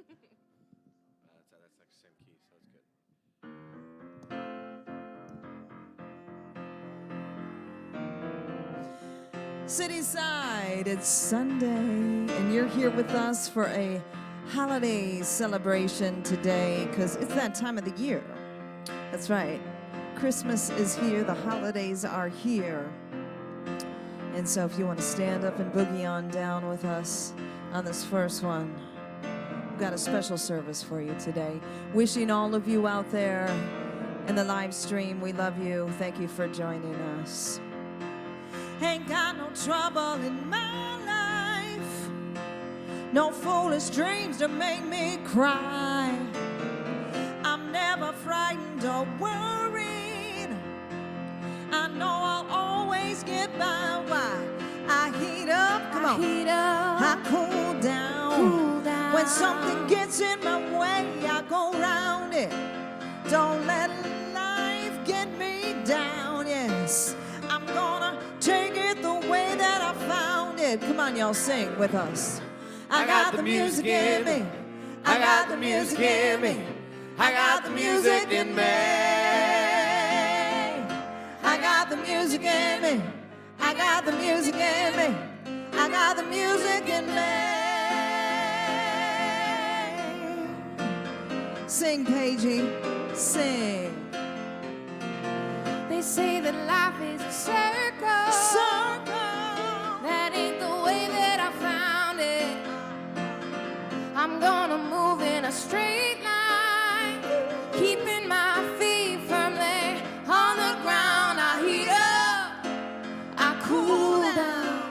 That's like the same key, so it's good. Cityside, it's Sunday, and you're here with us for a holiday celebration today because it's that time of the year. That's right. Christmas is here, the holidays are here. And so if you want to stand up and boogie on down with us on this first one, we've got a special service for you today. Wishing all of you out there in the live stream, we love you. Thank you for joining us. Ain't got no trouble in my life, no foolish dreams to make me cry. I'm never frightened or worried, I know I'll always get by. Why? I heat up, come on, I cool down. When something gets in my way, I go round it. Don't let life get me down. Yes, I'm gonna take it the way that I found it. Come on, y'all, sing with us. I got the music in me, I got the music in me, I got the music in me. I got the music in me, I got the music in me, I got the music in me. Sing, Paigey, sing. They say that life is a circle. That ain't the way that I found it. I'm gonna move in a straight line, keeping my feet firmly on the ground. I heat up, I cool down.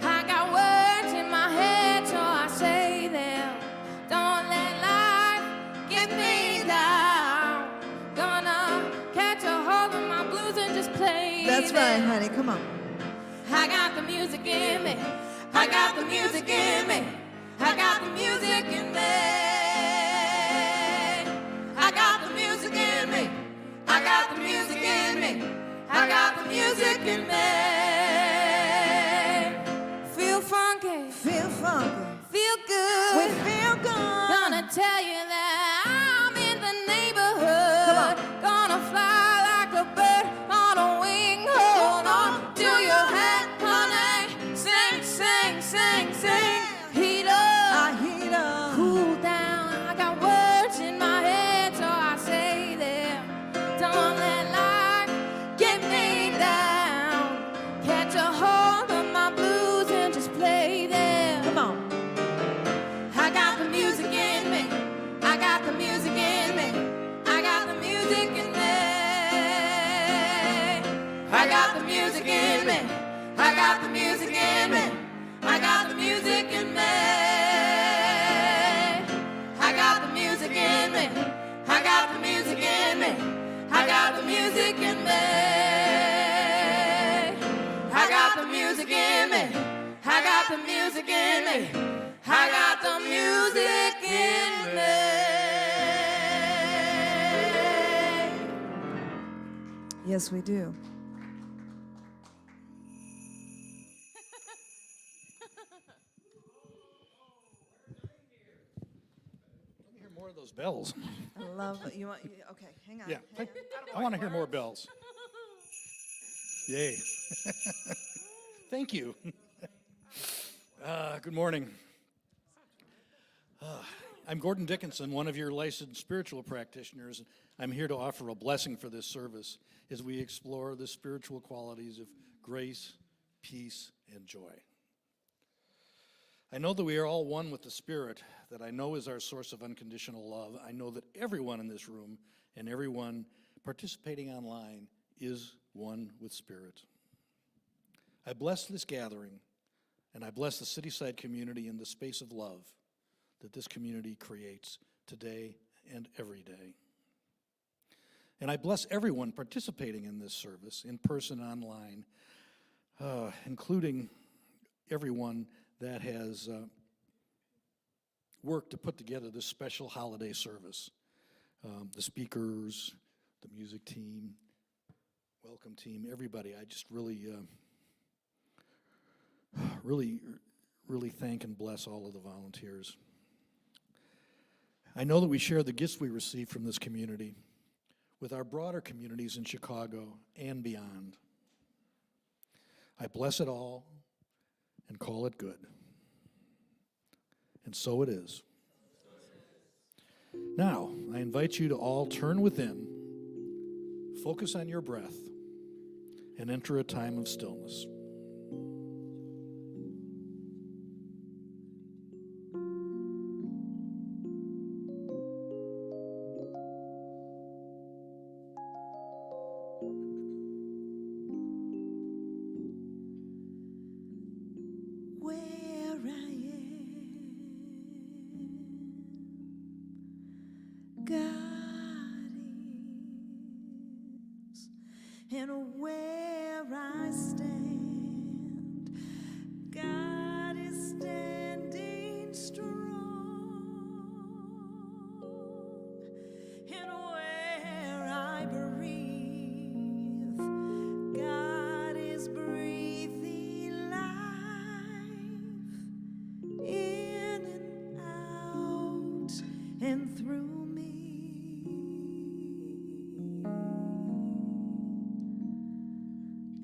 I got words in my head, so I say them. Don't let life get me down. Gonna catch a hold of my blues and just play. That's right, honey, come on. I got the music in me, I got the music in me, I got the music in me. I got the music in me, I got the music in me, I got the music in me. Feel funky, Feel funky, feel good. we feel good. Gonna tell you that I'm in the neighborhood. Come on. Gonna fly like a bird on a wing. Hold on to your hat, honey. Sing, sing, sing, sing. Heat up, I heat up. cool down. I got words in my head, so I say them. Don't let life get me down. Catch a hold of my blues and just play them. Come on. I got the music in me, I got the music in me, I got the music in me. I got the music in me, I got the music in me, I got the music in me. I got the music in me, I got the music in me, I got the music in me. I got the music in me, I got the music in me, I got the music in me. Yes, we do. Let me hear more of those bells. I love it. You want, okay, hang on. Yeah, hang I want to hear more bells. Yay. Thank you. Good morning. I'm Gordon Dickinson, one of your licensed spiritual practitioners. I'm here to offer a blessing for this service as we explore the spiritual qualities of grace, peace, and joy. I know that we are all one with the Spirit that I know is our source of unconditional love. I know that everyone in this room and everyone participating online is one with Spirit. I bless this gathering, and I bless the Cityside community in the space of love that this community creates today and every day. And I bless everyone participating in this service, in person, online, including everyone that has worked to put together this special holiday service. The speakers, the music team, welcome team, everybody. I just really thank and bless all of the volunteers. I know that we share the gifts we receive from this community with our broader communities in Chicago and beyond. I bless it all and call it good. And so it is. Now, I invite you to all turn within, focus on your breath, and enter a time of stillness. Where I am, God is, and where I stand, God is standing strong, and where I breathe, God is breathing life in and out and through me.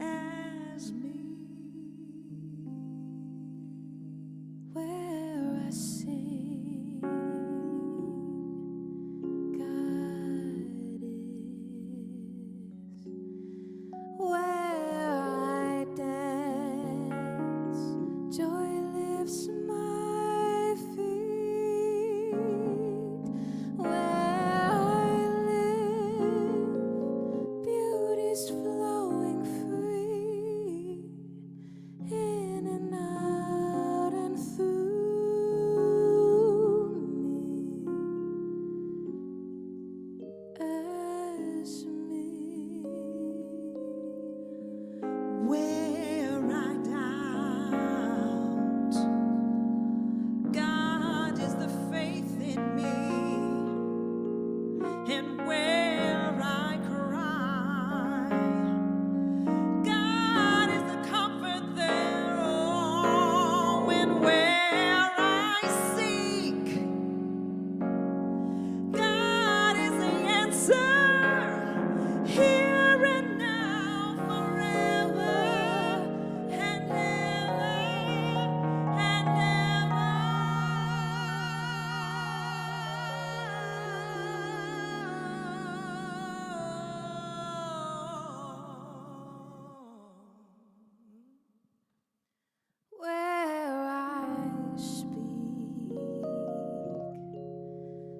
As me. Where I sing, God is. Where I dance, joy lifts my feet. Where I live, beauty's flowing free, in and out and through me, as me. Where I doubt, God is the faith in me, and where I cry, God is the comfort there. Oh, and where I seek, God is the answer, here and now, forever and ever and ever. Where I speak,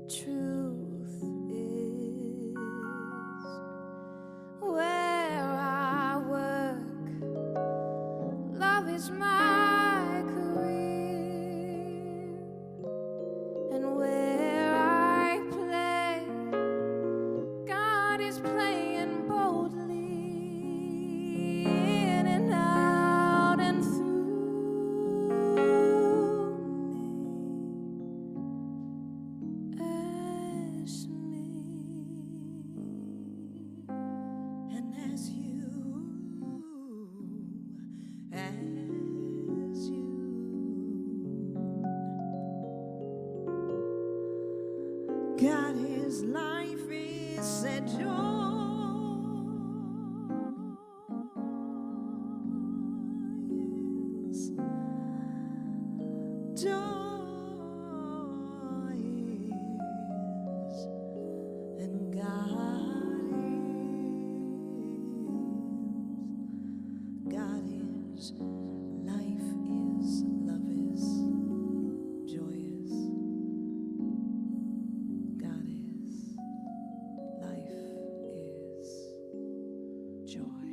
truth is. Where I work, love is my career. And where I play, God is playing boldly, in and out and through me, as me. And as you, God, His life is a joyous, and God is, life is, love is, joyous. God is, life is, joy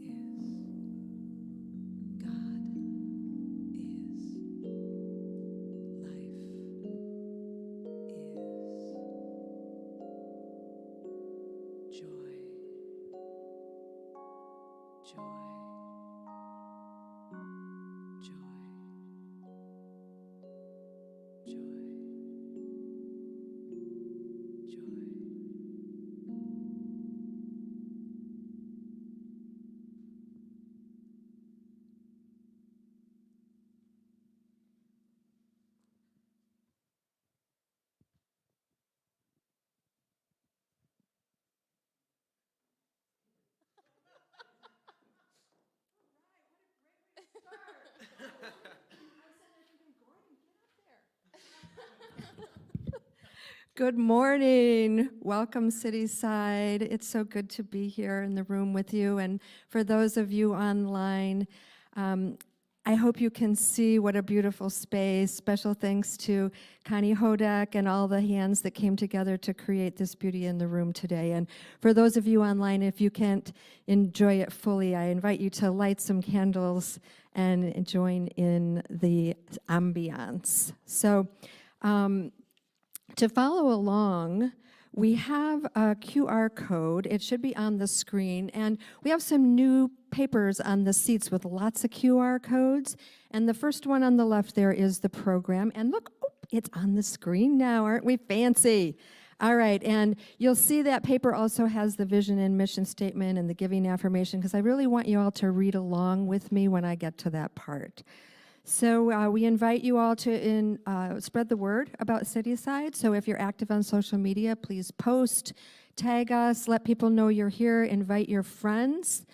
is, God is, life is, joy, joy. Good morning. Welcome, Cityside. It's so good to be here in the room with you. And for those of you online, I hope you can see what a beautiful space. Special thanks to Connie Hodak and all the hands that came together to create this beauty in the room today. And for those of you online, if you can't enjoy it fully, I invite you to light some candles and join in the ambiance. So, to follow along, we have a QR code. It should be on the screen. And we have some new papers on the seats with lots of QR codes. And the first one on the left there is the program. And look, oh, it's on the screen now. Aren't we fancy? All right. And you'll see that paper also has the vision and mission statement and the giving affirmation, because I really want you all to read along with me when I get to that part. So we invite you all to spread the word about Cityside. So if you're active on social media, please post, tag us, let people know you're here, invite your friends.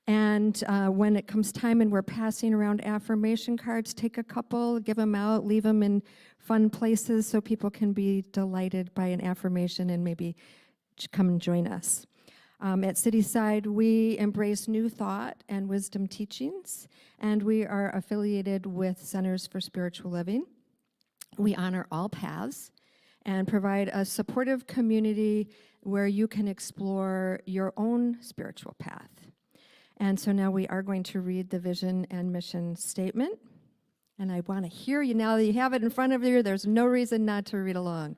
And when it comes time and we're passing around affirmation cards, take a couple, give them out, leave them in fun places so people can be delighted by an affirmation and maybe come and join us. At Cityside, we embrace new thought and wisdom teachings, and we are affiliated with Centers for Spiritual Living. We honor all paths and provide a supportive community where you can explore your own spiritual path. And so now we are going to read the vision and mission statement. And I want to hear you now that you have it in front of you. There's no reason not to read along.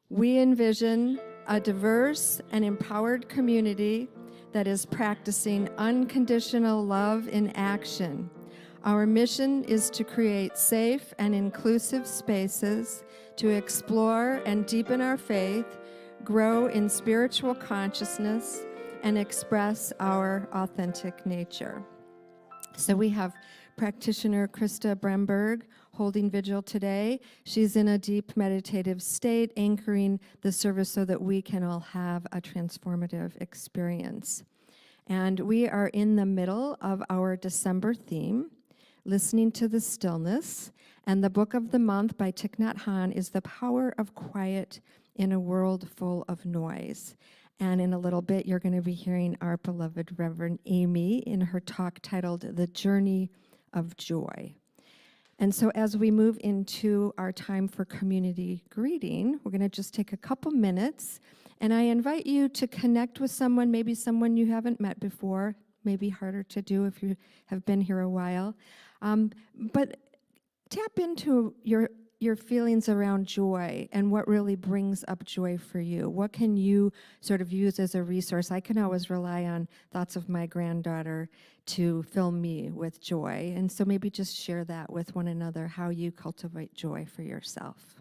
We envision a diverse and empowered community that is practicing unconditional love in action. Our mission is to create safe and inclusive spaces to explore and deepen our faith, grow in spiritual consciousness, and express our authentic nature. So we have practitioner Krista Bremberg holding vigil today. She's in a deep meditative state, anchoring the service so that we can all have a transformative experience. And we are in the middle of our December theme, Listening to the Stillness. And the book of the month by Thich Nhat Hanh is The Power of Quiet in a World Full of Noise. And in a little bit, you're going to be hearing our beloved Reverend Aimee in her talk titled The Journey of Joy. And so as we move into our time for community greeting, we're going to just take a couple minutes, and I invite you to connect with someone, maybe someone you haven't met before, maybe harder to do if you have been here a while, but tap into your feelings around joy and what really brings up joy for you. What can you sort of use as a resource? I can always rely on thoughts of my granddaughter to fill me with joy. And so maybe just share that with one another, how you cultivate joy for yourself.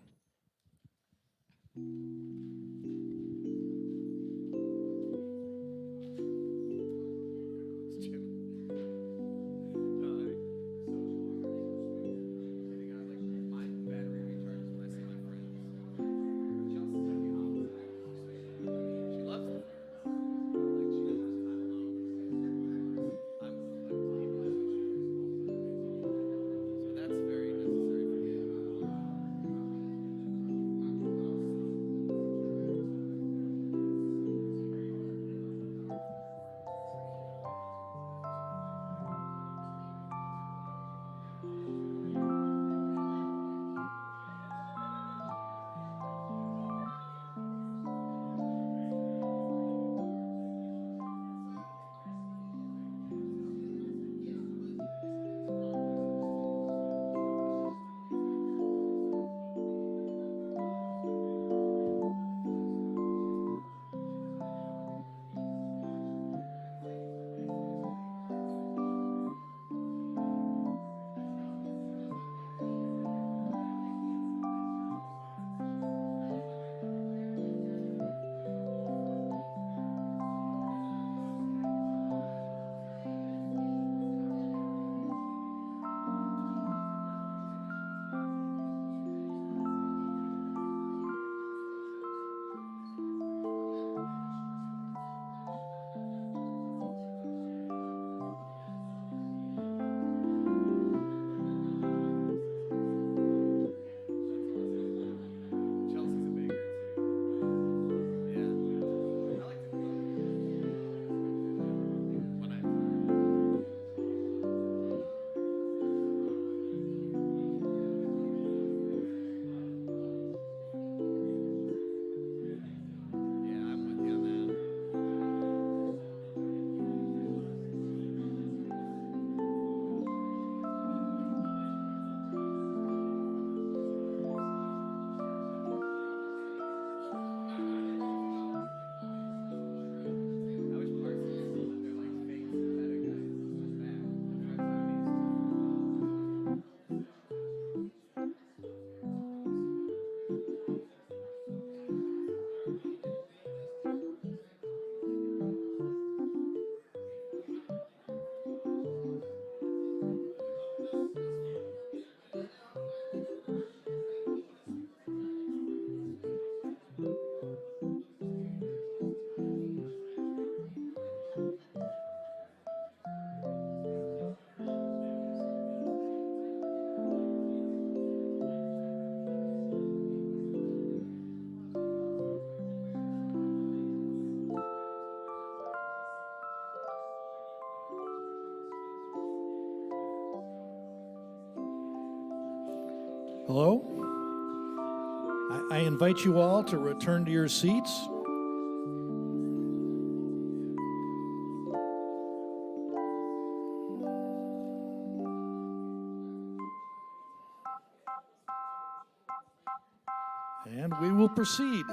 Hello? I invite you all to return to your seats. And we will proceed.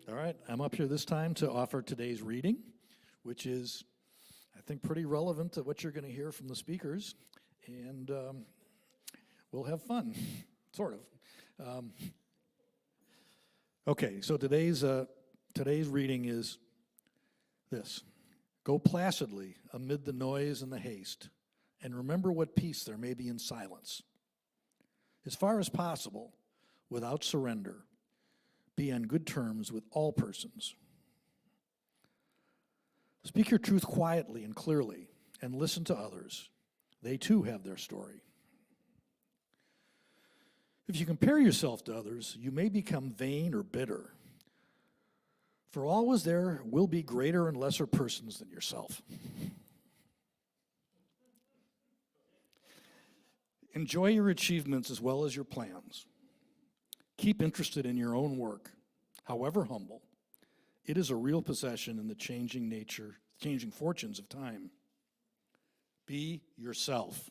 All right, I'm up here this time to offer today's reading, which is, I think, pretty relevant to what you're going to hear from the speakers, and we'll have fun, sort of. Okay, so today's reading is this. Go placidly amid the noise and the haste, and remember what peace there may be in silence. As far as possible, without surrender, be on good terms with all persons. Speak your truth quietly and clearly, and listen to others. They too have their story. If you compare yourself to others, you may become vain or bitter. For always there will be greater and lesser persons than yourself. Enjoy your achievements as well as your plans. Keep interested in your own work, however humble. It is a real possession in the changing fortunes of time. Be yourself.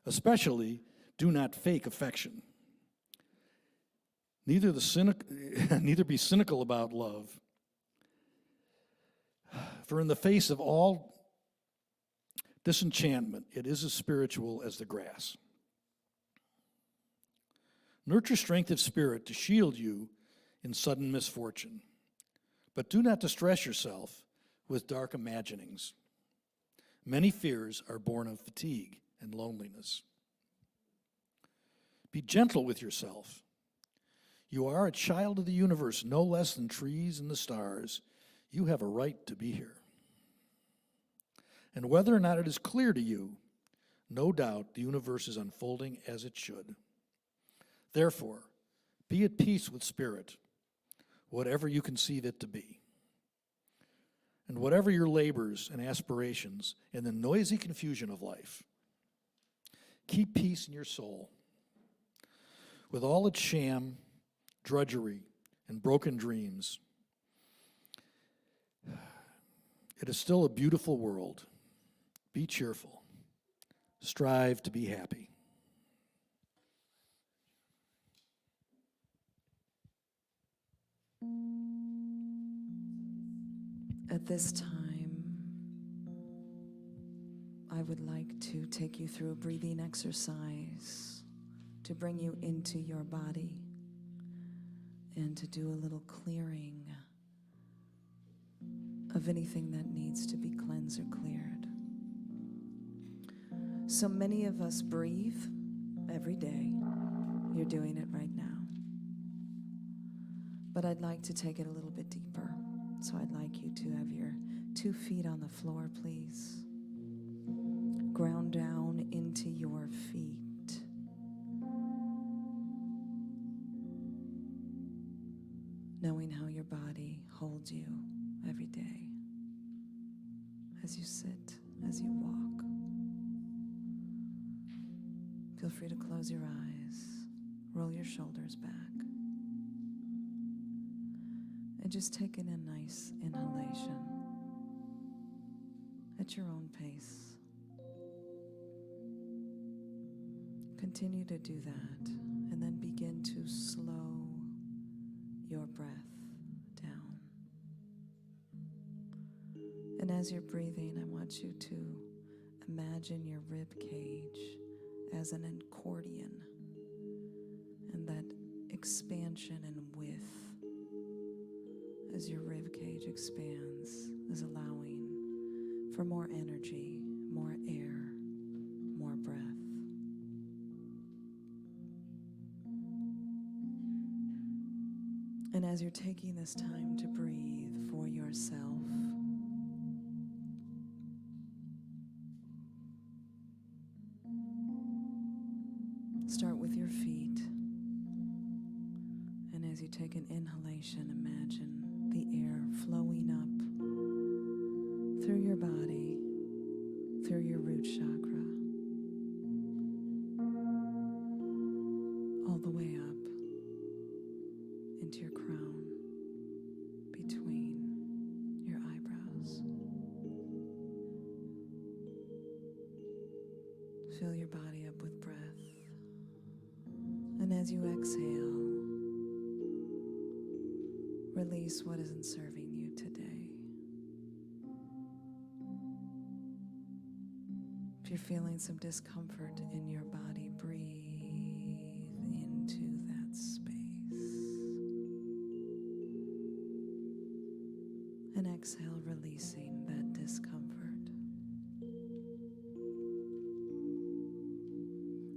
Especially, do not fake affection. Neither be cynical about love. For in the face of all disenchantment, it is as spiritual as the grass. Nurture strength of spirit to shield you in sudden misfortune, but do not distress yourself with dark imaginings. Many fears are born of fatigue and loneliness. Be gentle with yourself. You are a child of the universe, no less than trees and the stars. You have a right to be here. And whether or not it is clear to you, no doubt the universe is unfolding as it should. Therefore, be at peace with spirit, whatever you conceive it to be. And whatever your labors and aspirations in the noisy confusion of life, keep peace in your soul. With all its sham, drudgery, and broken dreams, it is still a beautiful world. Be cheerful. Strive to be happy. At this time, I would like to take you through a breathing exercise to bring you into your body and to do a little clearing of anything that needs to be cleansed or cleared. So many of us breathe every day. You're doing it right now. But I'd like to take it a little bit deeper. So I'd like you to have your 2 feet on the floor, please. Ground down into your feet. Knowing how your body holds you every day. As you sit, as you walk. Feel free to close your eyes. Roll your shoulders back. And just take in a nice inhalation at your own pace. Continue to do that, and then begin to slow your breath down. And as you're breathing, I want you to imagine your rib cage as an accordion, and that expansion and width as your rib cage expands is allowing for more energy, more air, more breath. And as you're taking this time to breathe for yourself, start with your feet. And as you take an inhalation, imagine the air flowing up through your body, through your root chakra, all the way up into your crown, between your eyebrows. Fill your body up with breath. And as you exhale, release what isn't serving you today. If you're feeling some discomfort in your body, breathe into that space. And exhale, releasing that discomfort.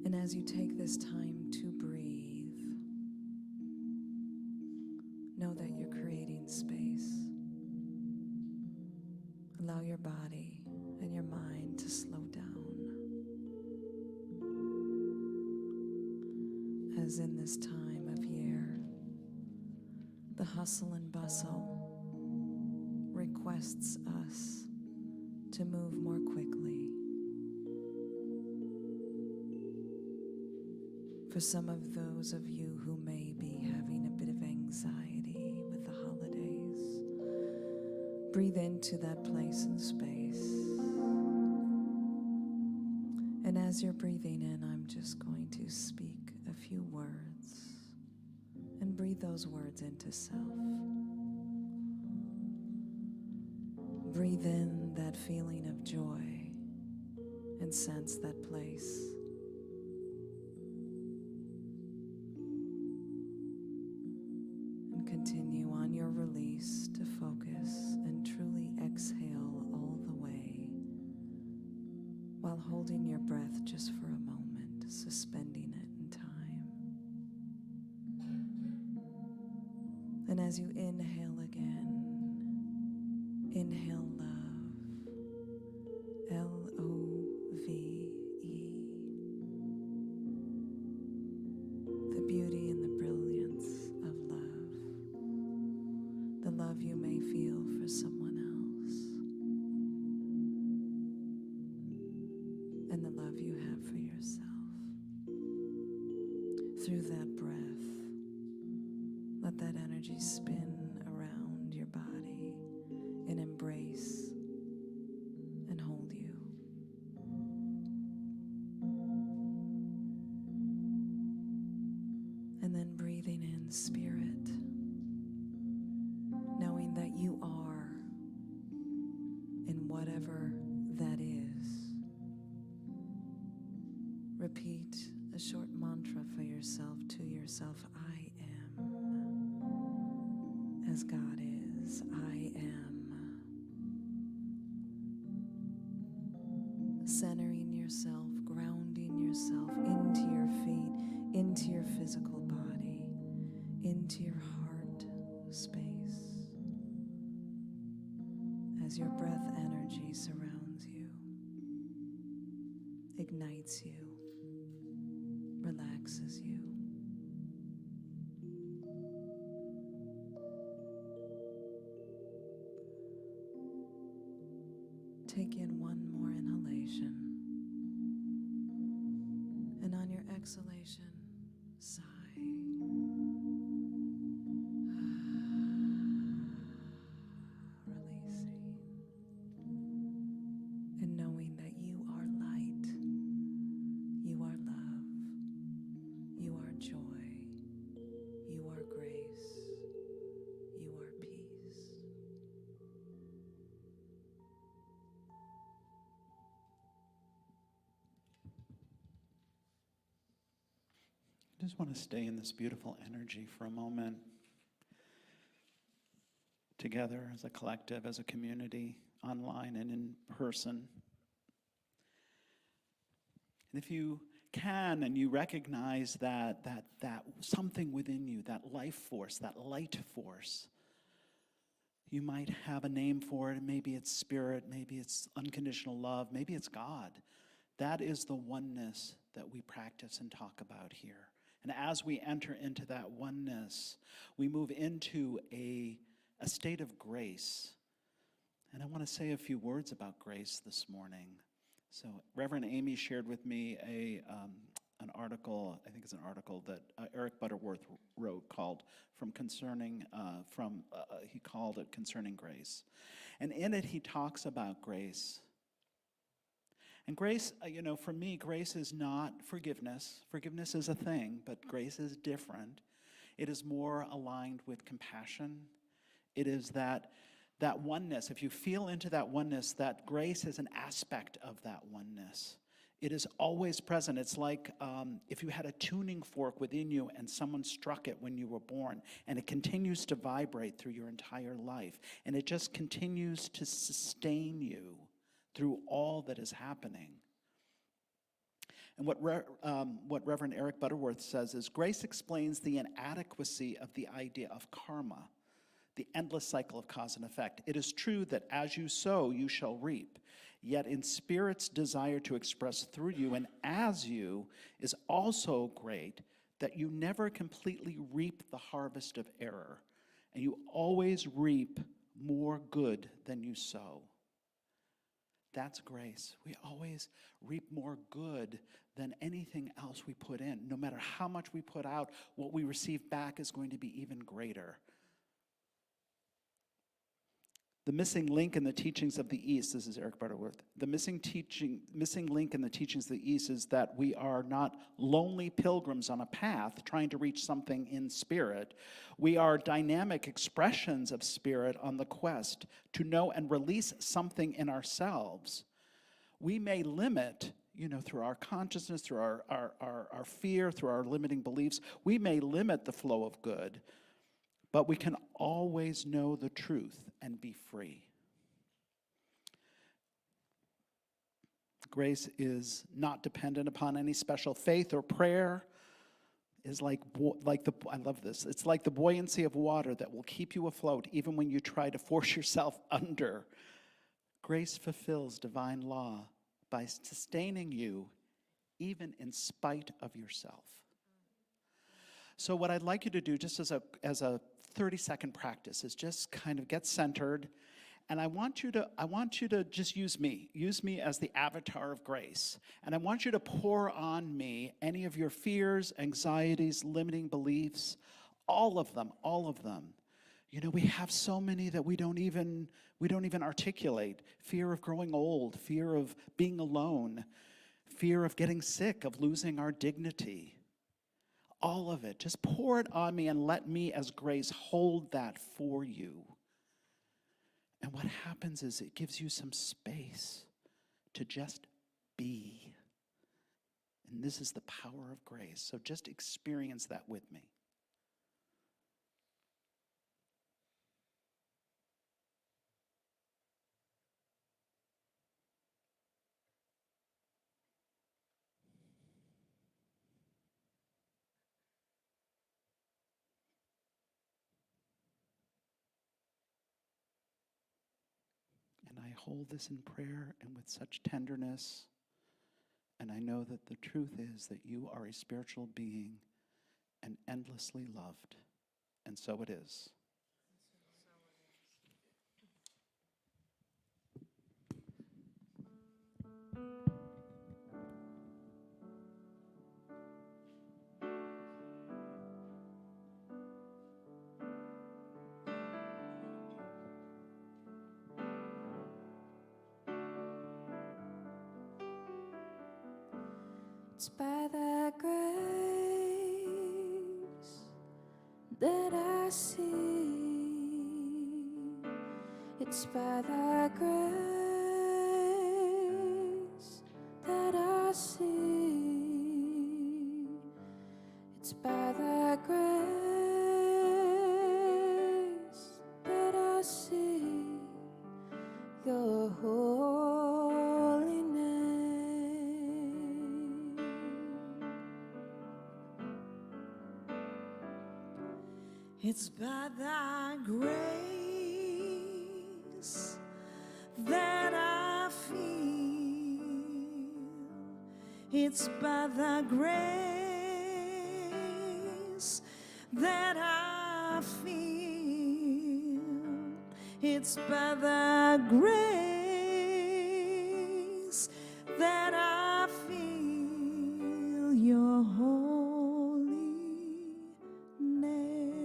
And as you take this time to breathe, know that you're creating space. Allow your body and your mind to slow down. As in this time of year, the hustle and bustle requests us to move more quickly. For some of those of you who may be having a bit of anxiety with the holidays, breathe into that place and space. And as you're breathing in, I'm just going to speak a few words and breathe those words into self. Breathe in that feeling of joy and sense that place. And continue on your release to focus and truly exhale all the way while holding your breath just for a moment, suspending it in time. And as you inhale again, inhale love, L-O-V-E, the beauty and the brilliance of love, the love you may feel for someone else, and the love you have for yourself. Through that breath, let that energy spin around your body and embrace and hold you. And then breathing in spirit, knowing that you are in whatever that is. Repeat a short mantra for yourself, to yourself. I am as God is. I am. Centering yourself, grounding yourself into your feet, into your physical body, into your heart space. As your breath energy surrounds you, ignites you, relaxes you. Take in one more inhalation, and on your exhalation, sigh. Releasing, and knowing that you are light, you are love, you are joy, you are grace, you are peace. I just want to stay in this beautiful energy for a moment. Together as a collective, as a community, online and in person. And if you can and you recognize that something within you, that life force, that light force, you might have a name for it. Maybe it's spirit, maybe it's unconditional love, maybe it's God. That is the oneness that we practice and talk about here. And as we enter into that oneness, we move into a state of grace, And I want to say a few words about grace this morning. So Reverend Aimee shared with me an article, I think it's an article that Eric Butterworth wrote called he called it Concerning Grace. And in it he talks about grace. And grace, for me, grace is not forgiveness. Forgiveness is a thing, but grace is different. It is more aligned with compassion. It is that oneness. If you feel into that oneness, that grace is an aspect of that oneness. It is always present. It's like if you had a tuning fork within you and someone struck it when you were born, and it continues to vibrate through your entire life, and it just continues to sustain you through all that is happening. And what Reverend Eric Butterworth says is, grace explains the inadequacy of the idea of karma, the endless cycle of cause and effect. It is true that as you sow, you shall reap. Yet in Spirit's desire to express through you and as you is also great, that you never completely reap the harvest of error, and you always reap more good than you sow. That's grace. We always reap more good than anything else we put in. No matter how much we put out, what we receive back is going to be even greater. The missing link in the teachings of the East, this is Eric Butterworth, the missing link in the teachings of the East is that we are not lonely pilgrims on a path trying to reach something in spirit. We are dynamic expressions of spirit on the quest to know and release something in ourselves. We may limit, through our consciousness, through our fear, through our limiting beliefs, we may limit the flow of good, but we can always know the truth and be free. Grace is not dependent upon any special faith or prayer. Is I love this. It's like the buoyancy of water that will keep you afloat even when you try to force yourself under. Grace fulfills divine law by sustaining you even in spite of yourself. So what I'd like you to do, just as a 30-second practice, is just kind of get centered, and I want you to just use me as the avatar of grace, and I want you to pour on me any of your fears, anxieties, limiting beliefs, all of them. We have so many that we don't even articulate. Fear of growing old, fear of being alone, fear of getting sick, of losing our dignity. All of it. Just pour it on me and let me as grace hold that for you. And what happens is it gives you some space to just be. And this is the power of grace. So just experience that with me. And I hold this in prayer and with such tenderness. And I know that the truth is that you are a spiritual being and endlessly loved. And so it is. It's by thy grace that I see. It's by thy grace that I see. It's by thy grace that I see your holy name. It's by thy grace that I feel. It's by thy grace that I feel. It's by thy grace that I feel your holy name.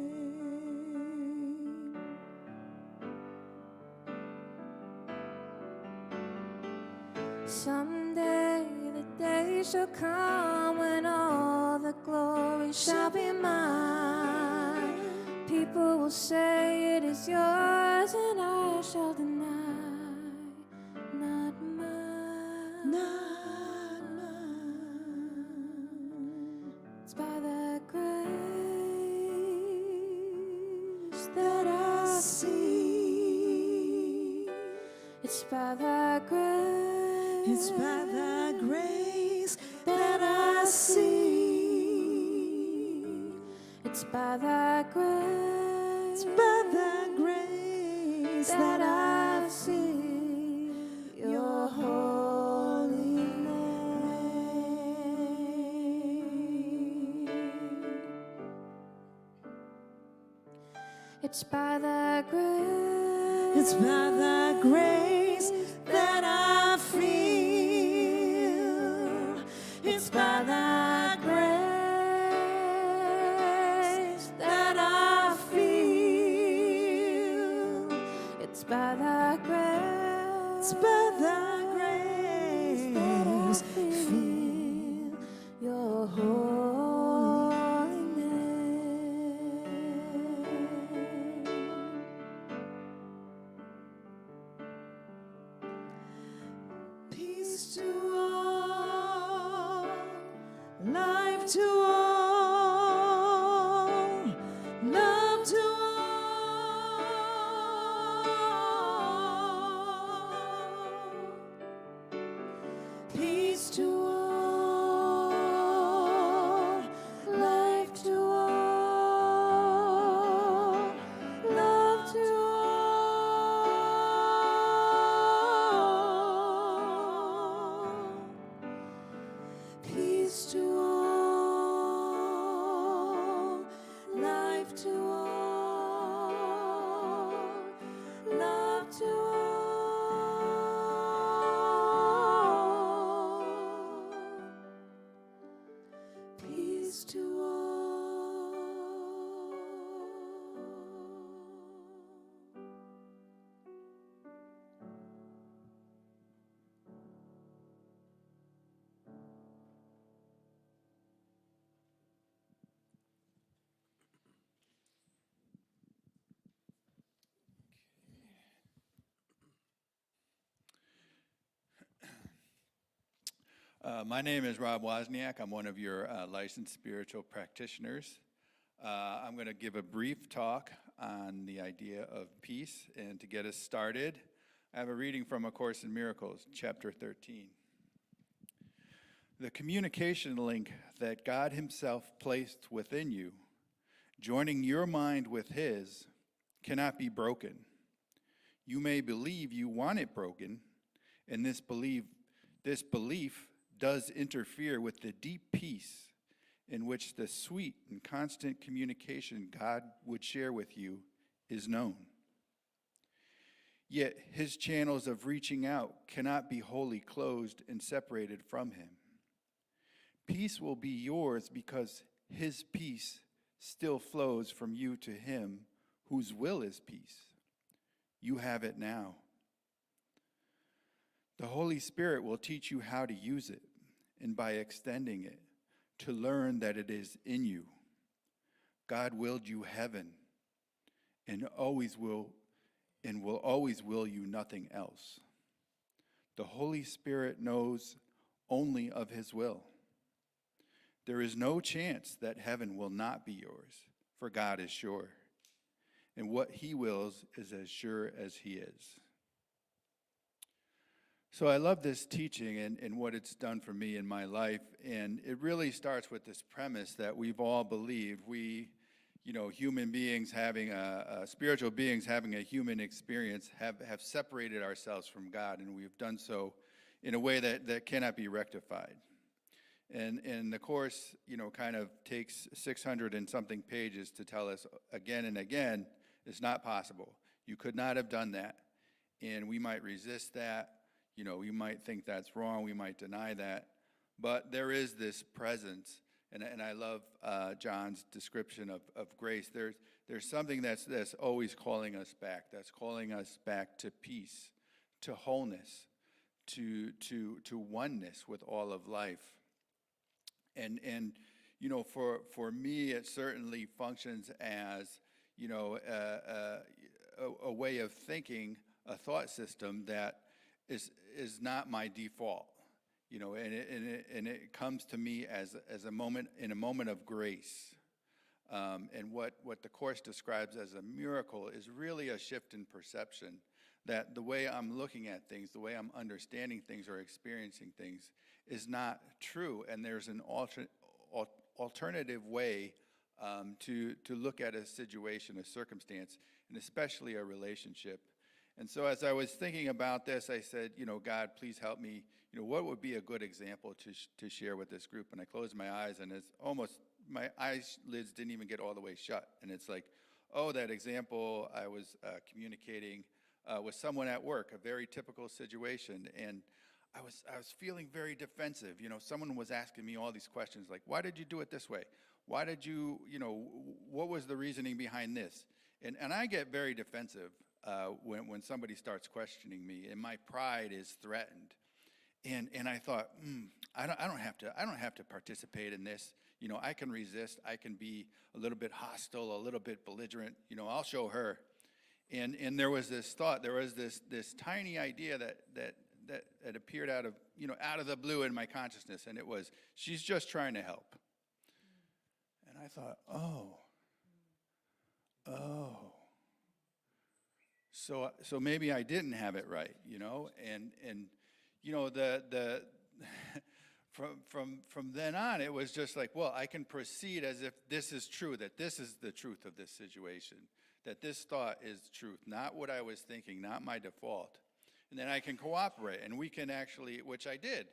Someday the day shall come when all the glory shall be mine. People will say it is yours, and I shall deny, not mine. Not mine. It's by thy grace that I see. It's by thy grace. It's by thy grace that I see. It's by thy grace. It's by thy grace that I see your holy name. It's by thy grace. It's by thy grace that I feel. It's by thy grace that I feel. It's by thy grace. It's by thy grace that I feel your holy name. peace to all, life to all, love to all, peace to all, life to all, love to all, peace to all, life to all, love to all, peace to all. My name is Rob Wozniak. I'm one of your licensed spiritual practitioners. I'm going to give a brief talk on the idea of peace, and to get us started, I have a reading from A Course in Miracles, chapter 13. The communication link that God Himself placed within you, joining your mind with His, cannot be broken. You may believe you want it broken, and this belief does interfere with the deep peace in which the sweet and constant communication God would share with you is known. Yet His channels of reaching out cannot be wholly closed and separated from Him. Peace will be yours because His peace still flows from you to Him whose will is peace. You have it now. The Holy Spirit will teach you how to use it, and by extending it, to learn that it is in you. God willed you heaven, and will always will you nothing else. The Holy Spirit knows only of His will. There is no chance that heaven will not be yours, for God is sure, and what He wills is as sure as He is. So I love this teaching and what it's done for me in my life, and it really starts with this premise that we've all believed. We, human beings having spiritual beings having a human experience have separated ourselves from God, and we've done so in a way that cannot be rectified. And the Course, kind of takes 600 and something pages to tell us again and again, it's not possible. You could not have done that. And we might resist that. We might think that's wrong. We might deny that. But there is this presence. And I love John's description of grace. There's something that's always calling us back. That's calling us back to peace, to wholeness, to oneness with all of life. And for me, it certainly functions as a way of thinking, a thought system that is not my default. And it comes to me as a moment of grace. And what the Course describes as a miracle is really a shift in perception, that the way I'm looking at things, the way I'm understanding things or experiencing things is not true, and there's an alternative way to look at a situation, a circumstance, and especially a relationship. And so as I was thinking about this, I said, God, please help me. What would be a good example to share with this group? And I closed my eyes, and it's almost, my eyelids didn't even get all the way shut. And it's like, that example I was communicating with someone at work, a very typical situation. And I was feeling very defensive. Someone was asking me all these questions, like, why did you do it this way? Why did you, what was the reasoning behind this? And I get very defensive when somebody starts questioning me, and my pride is threatened. And I thought, I don't have to participate in this. I can resist. I can be a little bit hostile, a little bit belligerent. I'll show her. And there was this thought. There was this tiny idea that appeared out of the blue in my consciousness, and it was, she's just trying to help. And I thought, so maybe I didn't have it right, and the from then on, it was just like, well, I can proceed as if this is true, that this is the truth of this situation, that this thought is truth, not what I was thinking, not my default. And then I can cooperate, and we can actually, which I did.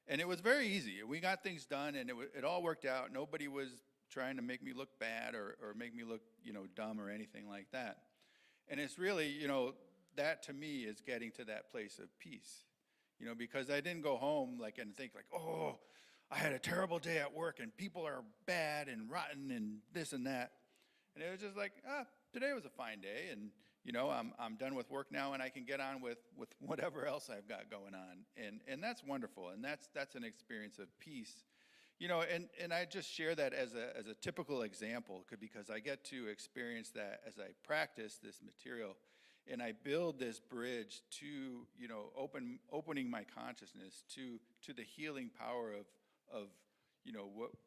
And it was very easy. We got things done, and it all worked out. Nobody was trying to make me look bad or make me look, dumb or anything like that. And it's really, that to me is getting to that place of peace. Because I didn't go home and think I had a terrible day at work and people are bad and rotten and this and that. And it was just like, today was a fine day, and I'm done with work now, and I can get on with whatever else I've got going on. And that's wonderful, and that's an experience of peace. And I just share that as a typical example because I get to experience that as I practice this material. And I build this bridge to, opening my consciousness to the healing power of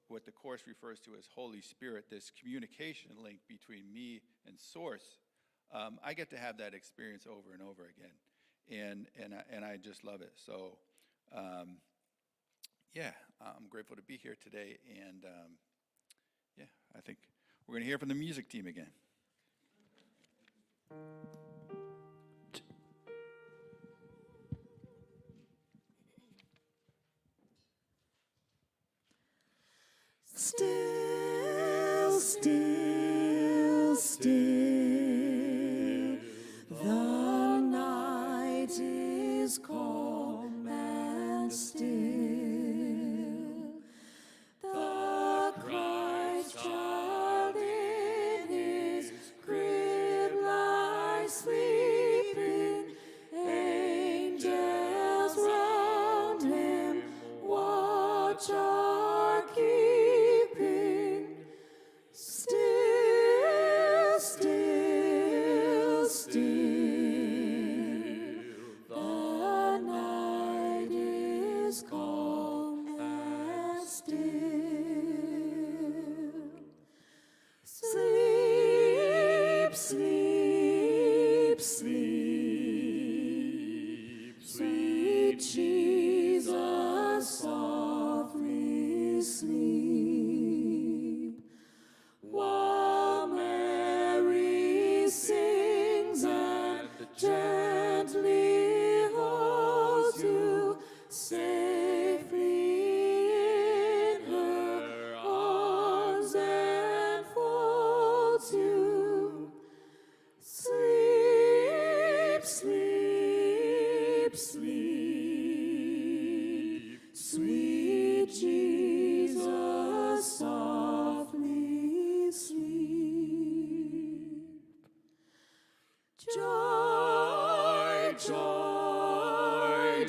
what the Course refers to as Holy Spirit, this communication link between me and Source. I get to have that experience over and over again, and I just love it. So, I'm grateful to be here today, and I think we're going to hear from the music team again. Still, still, still, the night is calm and still. The Christ child in his crib lies sleeping, angels round him watch our keeping. Still, still.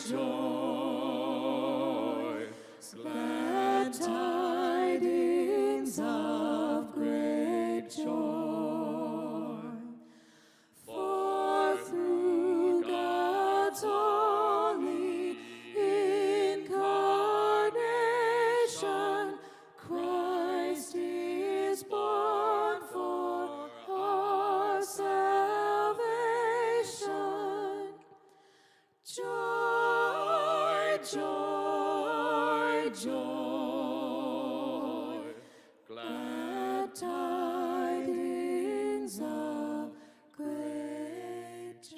joy, glad tidings of great joy. For through God's only incarnation, Christ is born for our salvation. Joy, joy, joy, glad tidings of great joy.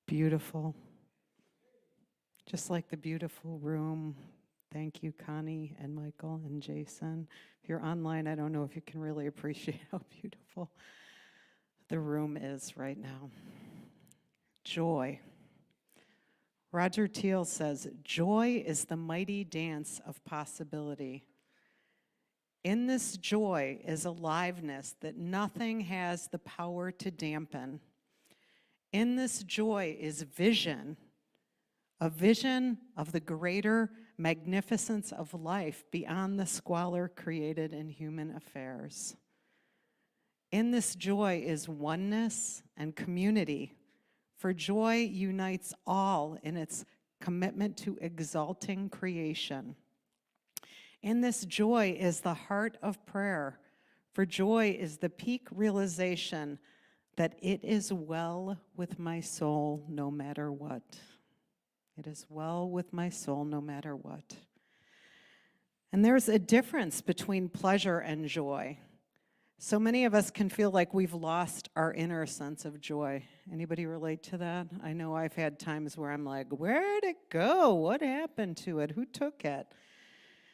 Beautiful. Just like the beautiful room. Thank you, Connie and Michael and Jason. If you're online, I don't know if you can really appreciate how beautiful the room is right now. Joy. Roger Teal says, joy is the mighty dance of possibility. In this joy is aliveness that nothing has the power to dampen. In this joy is vision, a vision of the greater magnificence of life beyond the squalor created in human affairs. In this joy is oneness and community, for joy unites all in its commitment to exalting creation. In this joy is the heart of prayer, for joy is the peak realization that it is well with my soul no matter what. It is well with my soul no matter what. And there's a difference between pleasure and joy. So many of us can feel like we've lost our inner sense of joy. Anybody relate to that? I know I've had times where I'm like, where'd it go? What happened to it? Who took it?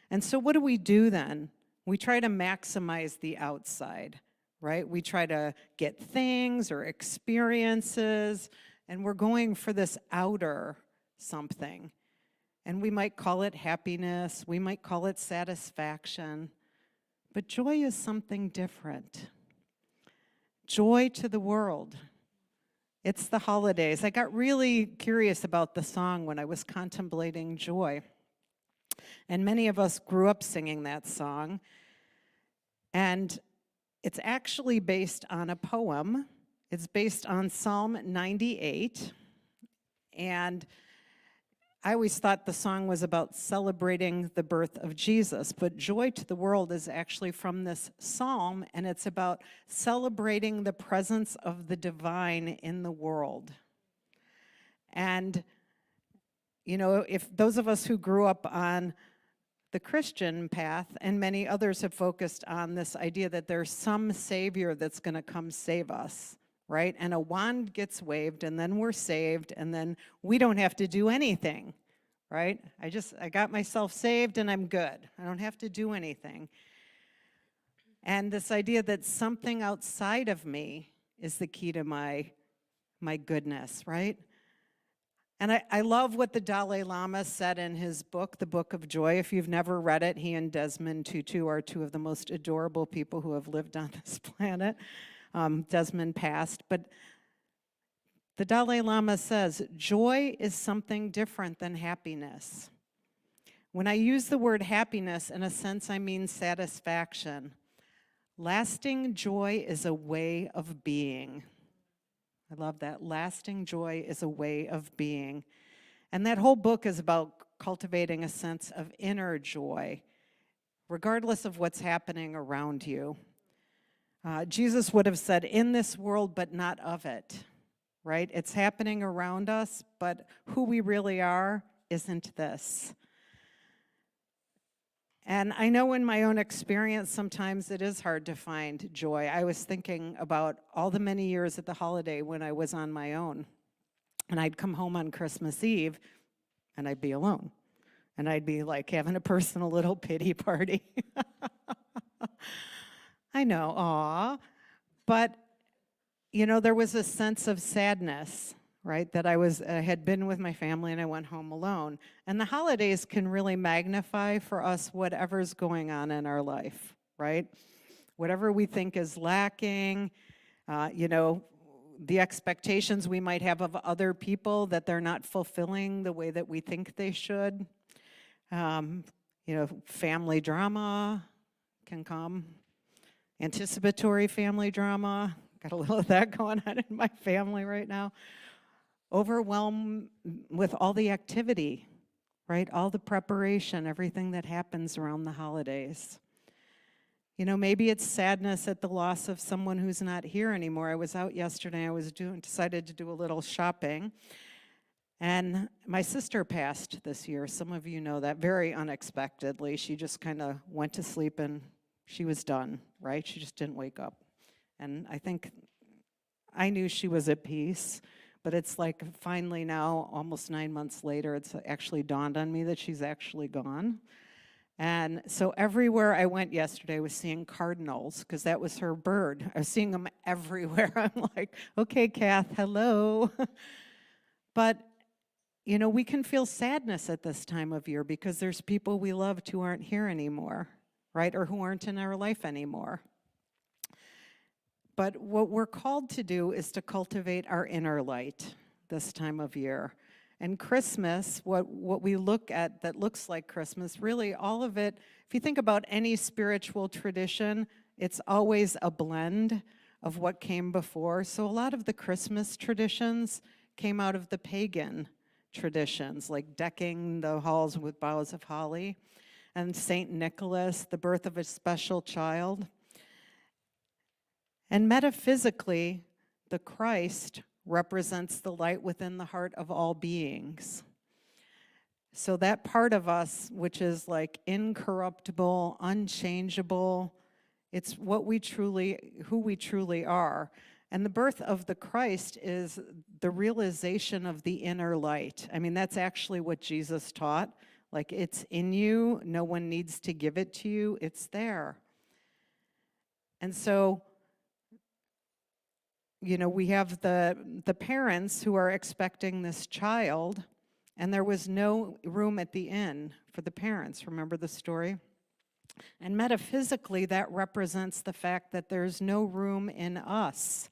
And so what do we do then? We try to maximize the outside, right? We try to get things or experiences, and we're going for this outer something. And we might call it happiness, we might call it satisfaction, but joy is something different. Joy to the world. It's the holidays. I got really curious about the song when I was contemplating joy. And many of us grew up singing that song. And it's actually based on a poem. It's based on Psalm 98. And I always thought the song was about celebrating the birth of Jesus, but Joy to the World is actually from this psalm, and it's about celebrating the presence of the divine in the world. And, you know, if those of us who grew up on the Christian path, and many others have focused on this idea that there's some savior that's going to come save us, right? And a wand gets waved, and then we're saved, and then we don't have to do anything, right? I got myself saved, and I'm good. I don't have to do anything. And this idea that something outside of me is the key to my goodness, right? And I love what the Dalai Lama said in his book, The Book of Joy. If you've never read it, he and Desmond Tutu are two of the most adorable people who have lived on this planet. Desmond passed, but the Dalai Lama says, joy is something different than happiness. When I use the word happiness, in a sense, I mean satisfaction. Lasting joy is a way of being. I love that. Lasting joy is a way of being. And that whole book is about cultivating a sense of inner joy, regardless of what's happening around you. Jesus would have said, in this world, but not of it, right? It's happening around us, but who we really are isn't this. And I know in my own experience, sometimes it is hard to find joy. I was thinking about all the many years at the holiday when I was on my own. And I'd come home on Christmas Eve, and I'd be alone. And I'd be like having a personal little pity party. I know, aw. But, you know, there was a sense of sadness, right? That I had been with my family and I went home alone. And the holidays can really magnify for us whatever's going on in our life, right? Whatever we think is lacking, you know, the expectations we might have of other people that they're not fulfilling the way that we think they should. You know, family drama can come. Anticipatory family drama. Got a little of that going on in my family right now. Overwhelmed with all the activity, right? All the preparation, everything that happens around the holidays. You know, maybe it's sadness at the loss of someone who's not here anymore. I was out yesterday, decided to do a little shopping. And my sister passed this year. Some of you know that, very unexpectedly. She just kind of went to sleep and she was done, right? She just didn't wake up. And I think I knew she was at peace, but it's like finally now, almost 9 months later, it's actually dawned on me that she's actually gone. And so everywhere I went yesterday, I was seeing cardinals, because that was her bird. I was seeing them everywhere. I'm like, okay, Kath, hello. But, you know, we can feel sadness at this time of year because there's people we loved who aren't here anymore, right? Or who aren't in our life anymore. But what we're called to do is to cultivate our inner light this time of year. And Christmas, what we look at that looks like Christmas, really all of it, if you think about any spiritual tradition, it's always a blend of what came before. So a lot of the Christmas traditions came out of the pagan traditions, like decking the halls with boughs of holly, and St. Nicholas, the birth of a special child. And metaphysically, the Christ represents the light within the heart of all beings. So that part of us, which is like incorruptible, unchangeable, it's who we truly are. And the birth of the Christ is the realization of the inner light. I mean, that's actually what Jesus taught. Like, it's in you, no one needs to give it to you, it's there. And so, you know, we have the parents who are expecting this child, and there was no room at the inn for the parents. Remember the story? And metaphysically, that represents the fact that there's no room in us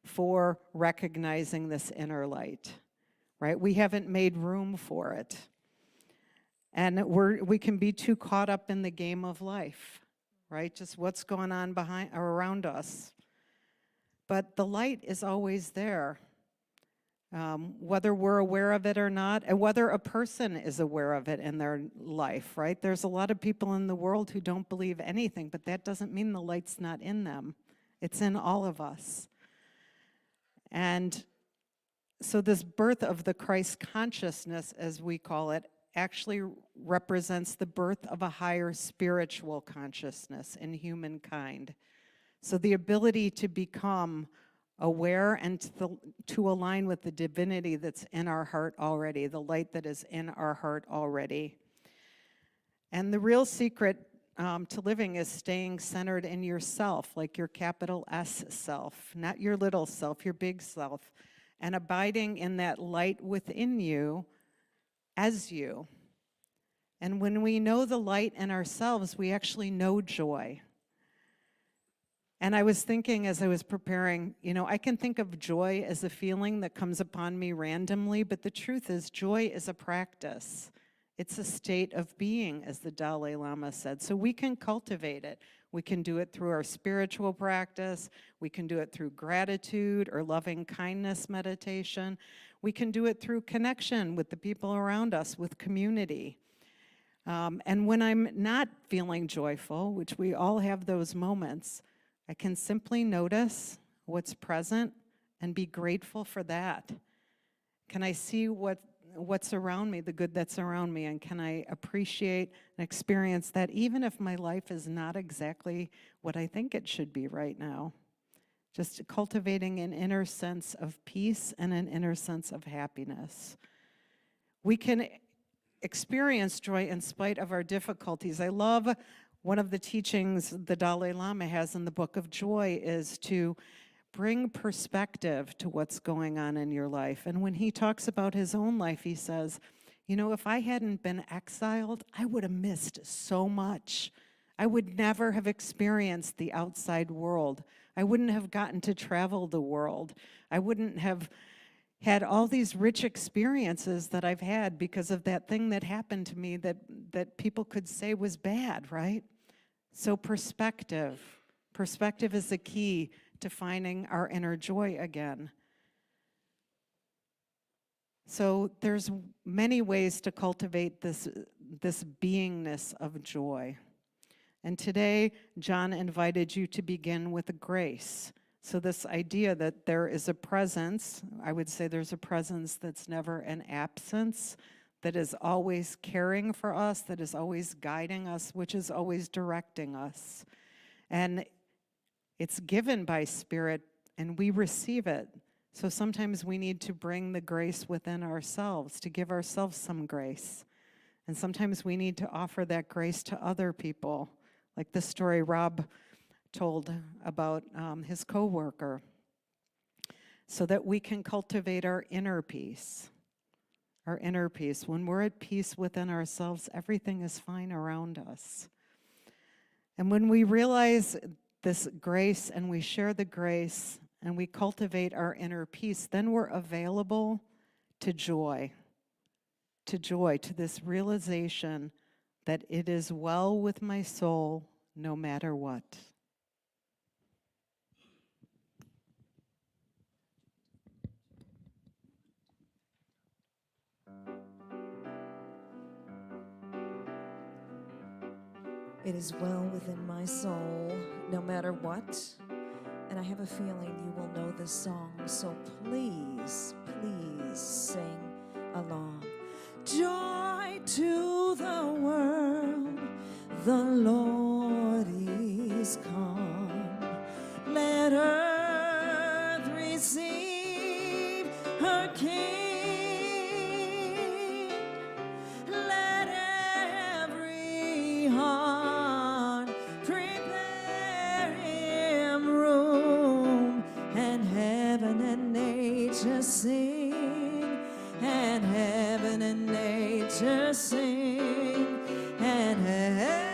for recognizing this inner light, right? We haven't made room for it. And we can be too caught up in the game of life, right? Just what's going on behind or around us. But the light is always there, whether we're aware of it or not, and whether a person is aware of it in their life, right? There's a lot of people in the world who don't believe anything, but that doesn't mean the light's not in them. It's in all of us. And so this birth of the Christ consciousness, as we call it, actually represents the birth of a higher spiritual consciousness in humankind. So the ability to become aware and to align with the divinity that's in our heart already, the light that is in our heart already. And the real secret to living is staying centered in yourself, like your capital S self, not your little self, your big self, and abiding in that light within you as you. And when we know the light in ourselves, we actually know joy. And I was thinking as I was preparing, you know, I can think of joy as a feeling that comes upon me randomly, but the truth is joy is a practice. It's a state of being, as the Dalai Lama said. So we can cultivate it. We can do it through our spiritual practice. We can do it through gratitude or loving kindness meditation. We can do it through connection with the people around us, with community. And when I'm not feeling joyful, which we all have those moments, I can simply notice what's present and be grateful for that. Can I see what's around me, the good that's around me, and can I appreciate and experience that even if my life is not exactly what I think it should be right now? Just cultivating an inner sense of peace and an inner sense of happiness. We can experience joy in spite of our difficulties. I love one of the teachings the Dalai Lama has in the Book of Joy is to Bring perspective to what's going on in your life. And when he talks about his own life, he says, you know, if I hadn't been exiled, I would have missed so much. I would never have experienced the outside world. I wouldn't have gotten to travel the world. I wouldn't have had all these rich experiences that I've had because of that thing that happened to me that people could say was bad, right? So perspective. Perspective is the key to finding our inner joy again. So there's many ways to cultivate this beingness of joy. And today, John invited you to begin with a grace. So this idea that there is a presence, I would say there's a presence that's never an absence, that is always caring for us, that is always guiding us, which is always directing us. And it's given by Spirit, and we receive it. So sometimes we need to bring the grace within ourselves, to give ourselves some grace. And sometimes we need to offer that grace to other people, like the story Rob told about his coworker, so that we can cultivate our inner peace. Our inner peace. When we're at peace within ourselves, everything is fine around us. And when we realize this grace and we share the grace and we cultivate our inner peace, then we're available to joy, to this realization that it is well with my soul no matter what. It is well within my soul, no matter what. And I have a feeling you will know this song, so please, please sing along. Joy to the world, the Lord is come. Let earth receive her King. Let every heart prepare him room, and heaven and nature sing, and heaven and nature sing, and heaven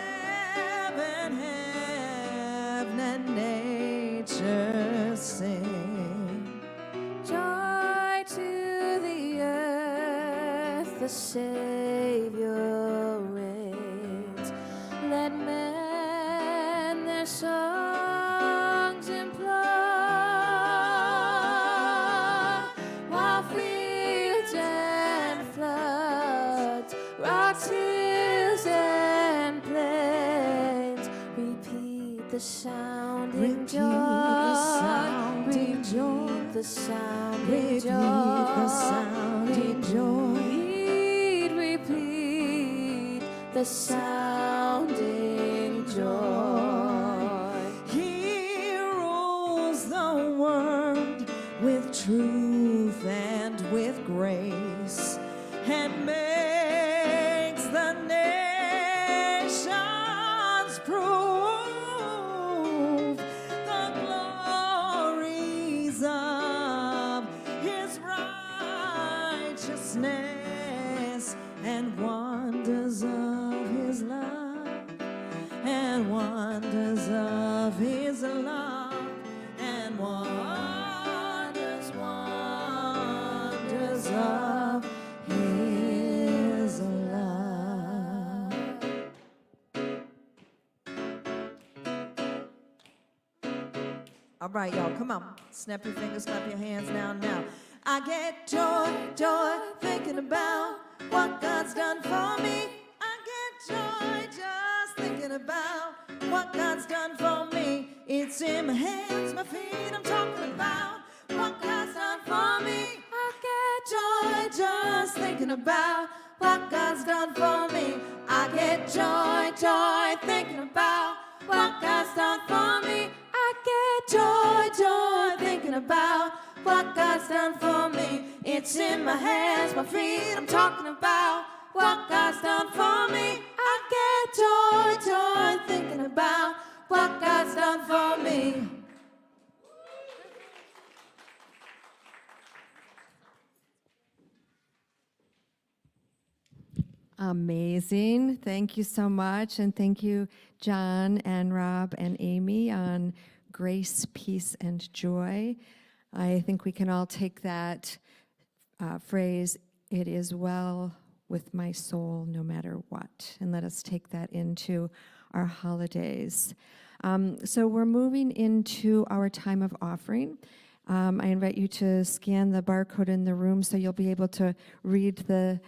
and nature sing. Joy to the earth, the Savior reigns. Let men their songs employ, while fields and floods, rocks, hills, and plains repeat the sounding joy. Repeat the sounding joy. Repeat the sounding joy. He rules the world with truth and with grace, and makes the nations prove the glories of his righteousness, and wonders of his love, and wonders of his love, and wonders of his love. All right, y'all, come on. Snap your fingers, clap your hands now. I get joy, thinking about what God's done for me. I get joy just thinking about what God's done for me. It's in my hands, my feet, I'm talking about what God's done for me. I get joy just thinking about what God's done for me. I get joy thinking about what God's done for me. I get joy thinking about what God's done for me. It's in my hands, my feet, I'm talking about what God's done for me. I get joy thinking about what God's done for me. Amazing. Thank you so much. And thank you, John and Rob and Aimee, on grace, peace, and joy. I think we can all take that phrase, "It is well with my soul no matter what," and let us take that into our holidays. So we're moving into our time of offering. I invite you to scan the barcode in the room so you'll be able to read the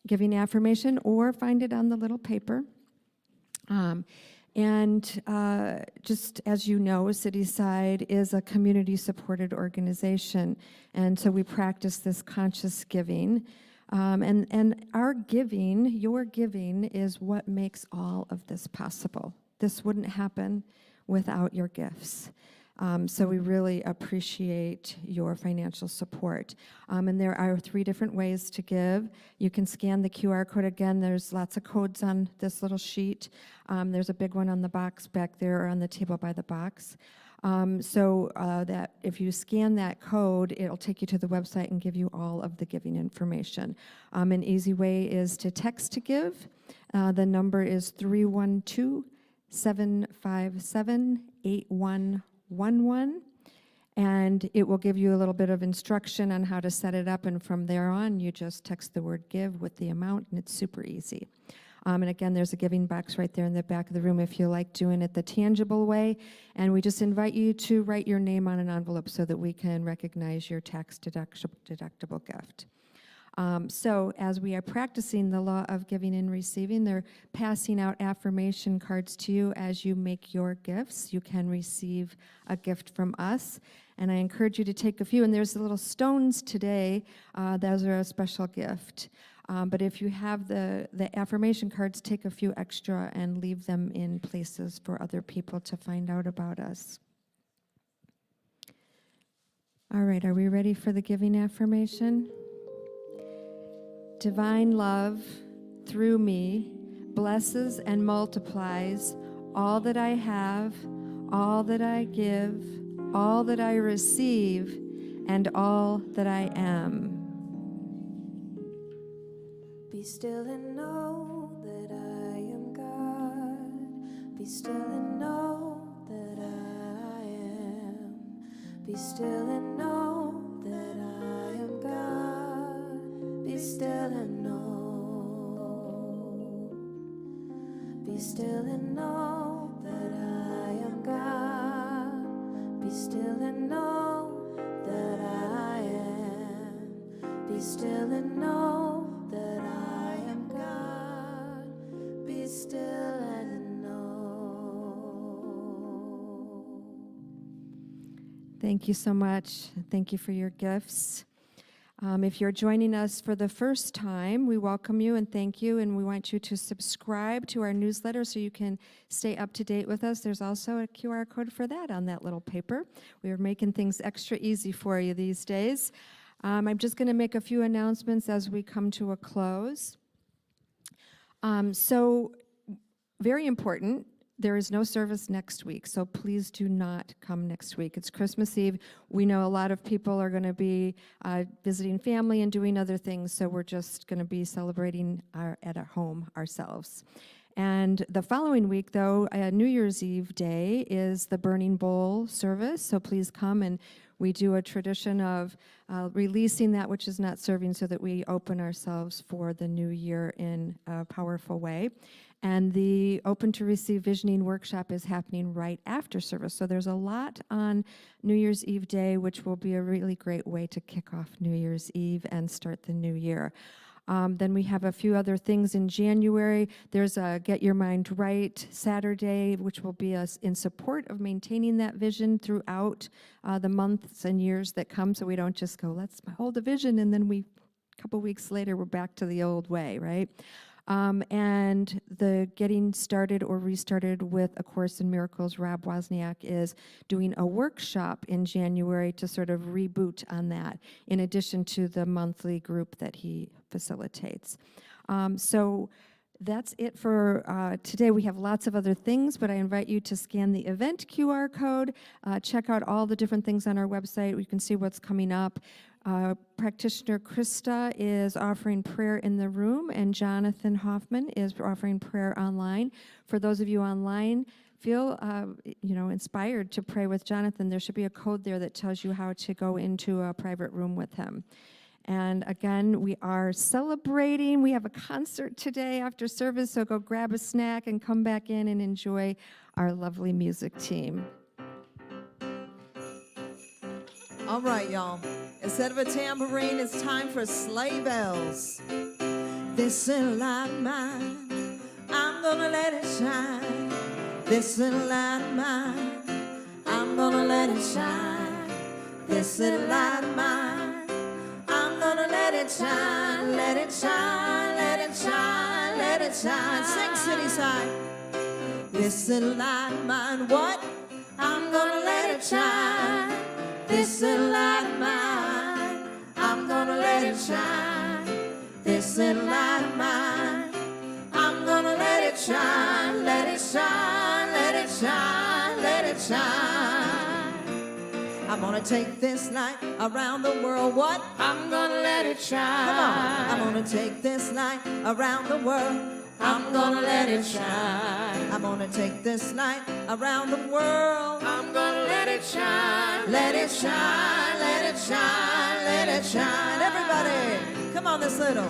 giving affirmation or find it on the little paper. Just as you know, Cityside is a community-supported organization, and so we practice this conscious giving. And our giving, your giving, is what makes all of this possible. This wouldn't happen without your gifts. So we really appreciate your financial support. And there are 3 different ways to give. You can scan the QR code. Again, there's lots of codes on this little sheet. There's a big one on the box back there or on the table by the box. That if you scan that code, it'll take you to the website and give you all of the giving information. An easy way is to text to give. The number is 312-757-8111, and it will give you a little bit of instruction on how to set it up, and from there on, you just text the word give with the amount, and it's super easy. And again, there's a giving box right there in the back of the room if you like doing it the tangible way. And we just invite you to write your name on an envelope so that we can recognize your tax deductible gift. So as we are practicing the law of giving and receiving, they're passing out affirmation cards to you as you make your gifts. You can receive a gift from us. And I encourage you to take a few. And there's the little stones today. Those are a special gift. But if you have the affirmation cards, take a few extra and leave them in places for other people to find out about us. All right, are we ready for the giving affirmation? Divine love, through me, blesses and multiplies all that I have, all that I give, all that I receive, and all that I am. Be still and know that I am God. Be still and know that I am. Be still and know that I am God. Be still and know. Be still and know that I am God. Be still and know that I am. Be still and know that I am God. Be still and know. Thank you so much. Thank you for your gifts. If you're joining us for the first time, we welcome you and thank you, and we want you to subscribe to our newsletter so you can stay up to date with us. There's also a QR code for that on that little paper. We are making things extra easy for you these days. I'm just going to make a few announcements as we come to a close. Very important, there is no service next week, so please do not come next week. It's Christmas Eve. We know a lot of people are going to be visiting family and doing other things, so we're just going to be celebrating at our home ourselves. And the following week, though, New Year's Eve day is the Burning Bowl service, so please come, and we do a tradition of releasing that which is not serving so that we open ourselves for the new year in a powerful way. And the Open to Receive Visioning workshop is happening right after service. So there's a lot on New Year's Eve day, which will be a really great way to kick off New Year's Eve and start the new year. Then we have a few other things in January. There's a Get Your Mind Right Saturday, which will be us in support of maintaining that vision throughout the months and years that come, so we don't just go, let's hold a vision, and then a couple weeks later, we're back to the old way, right? And the Getting Started or Restarted with A Course in Miracles, Rob Wozniak is doing a workshop in January to sort of reboot on that, in addition to the monthly group that he facilitates. So that's it for today. We have lots of other things, but I invite you to scan the event QR code, check out all the different things on our website. You can see what's coming up. Practitioner Krista is offering prayer in the room, and Jonathan Hoffman is offering prayer online. For those of you online, feel inspired to pray with Jonathan. There should be a code there that tells you how to go into a private room with him. And again, we are celebrating. We have a concert today after service, so go grab a snack and come back in and enjoy our lovely music team. All right, y'all. Instead of a tambourine, it's time for sleigh bells. This little light of mine, I'm gonna let it shine. This little light of mine, I'm gonna let it shine. This little light of mine, I'm gonna let it shine. Let it shine, let it shine, let it shine. Sing city side. This little light of mine, what? I'm gonna let it shine. This little light of mine, I'm gonna let it shine. This little light of mine, I'm gonna let it shine. Let it shine, let it shine, let it shine. I'm gonna take this light around the world. What? I'm gonna let it shine. Come on. I'm gonna take this light around the world. I'm gonna let it shine. I'm gonna take this light around the world. I'm gonna let it shine. Let it shine, let it shine, let it shine. Everybody, come on, this little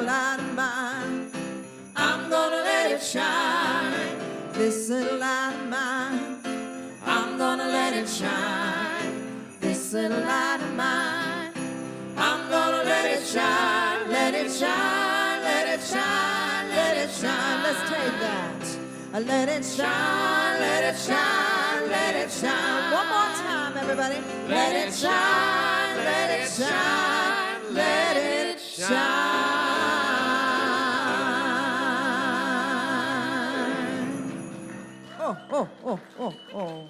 light of mine. I'm gonna let it shine. This little light of mine. I'm gonna let it shine. This little light of mine. I'm gonna let it shine. Let it shine, let it shine, let it shine. Let's take that. Let it shine, let it shine, let it shine. One more time, everybody. Let it shine, let it shine, let it shine. Oh, oh, oh, oh, oh.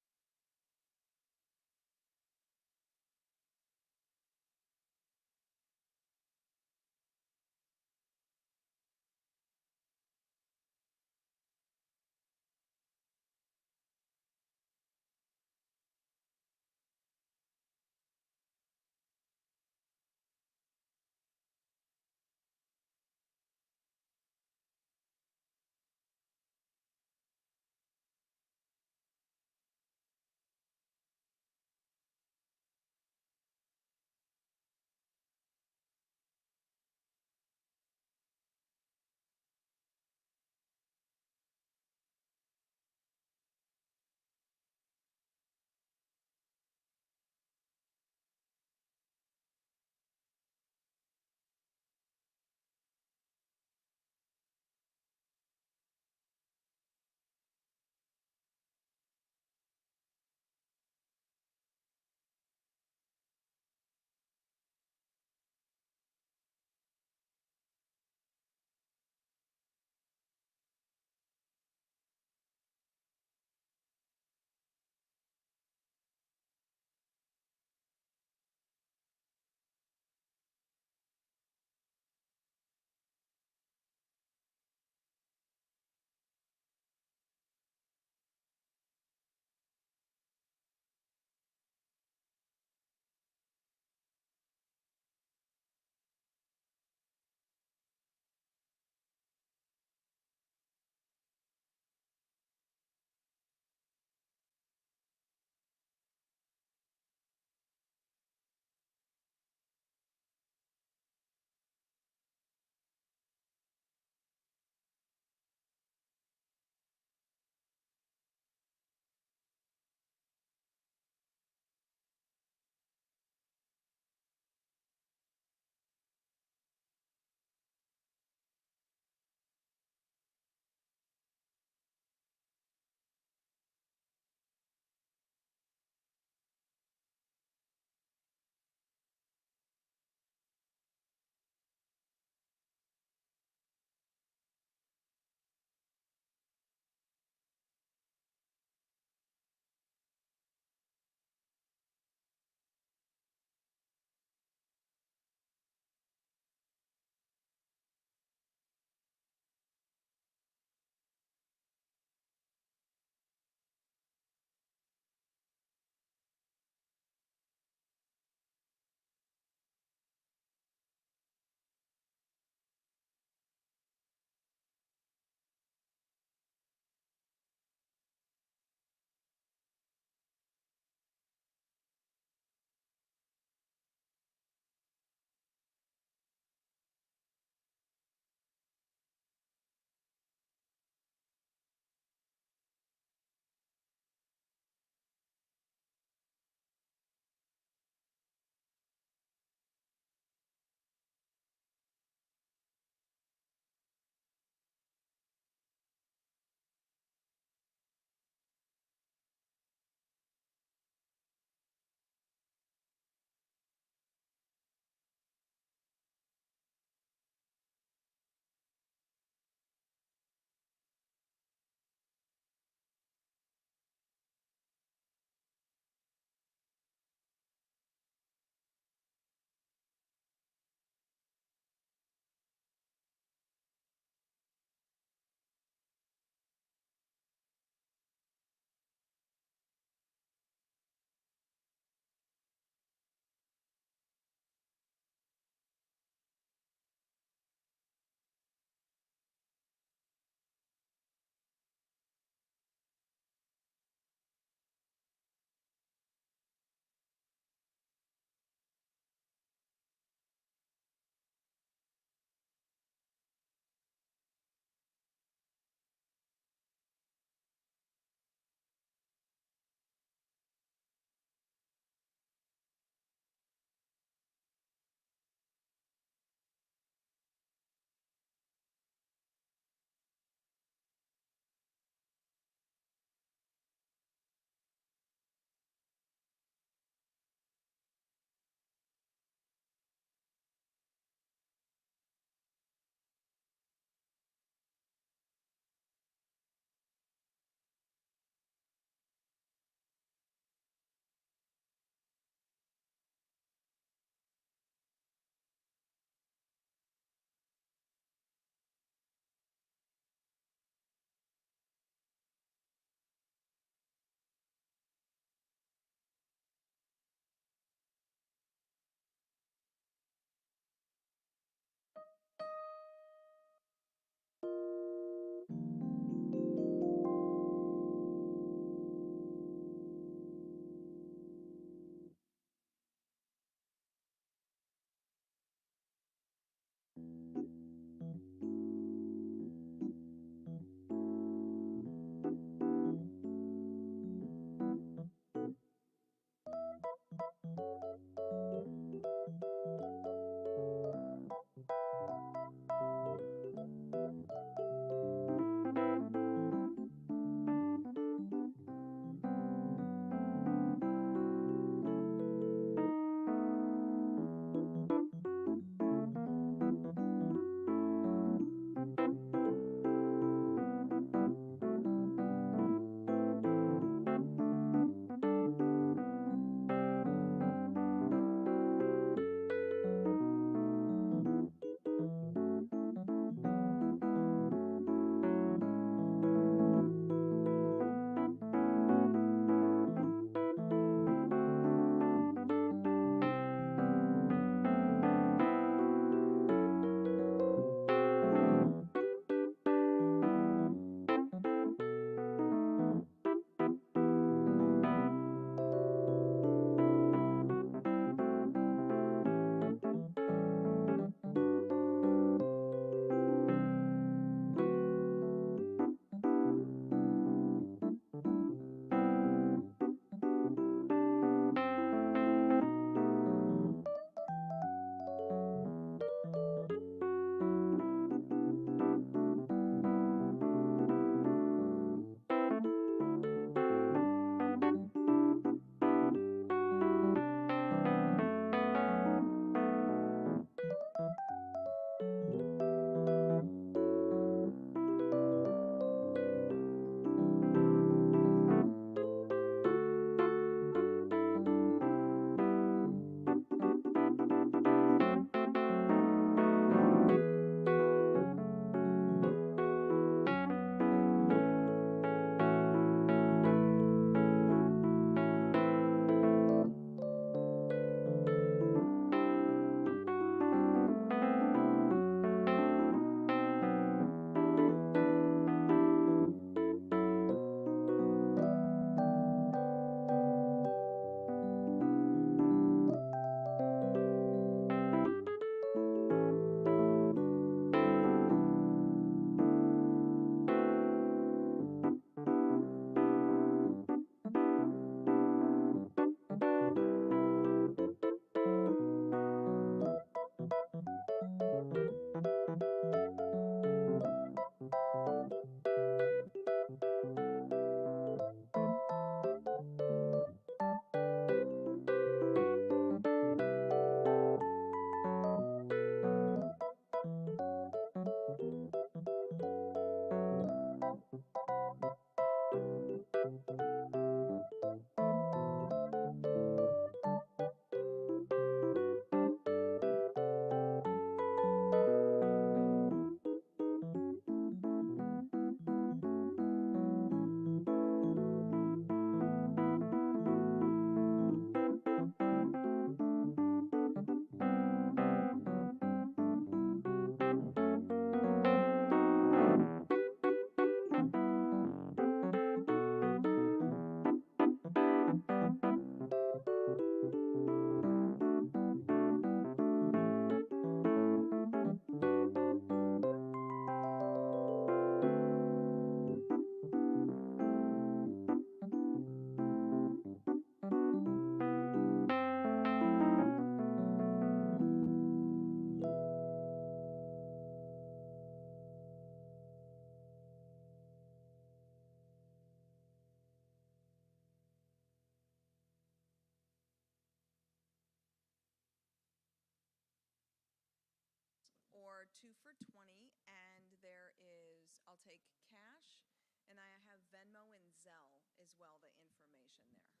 take cash, and I have Venmo and Zelle as well, the information there.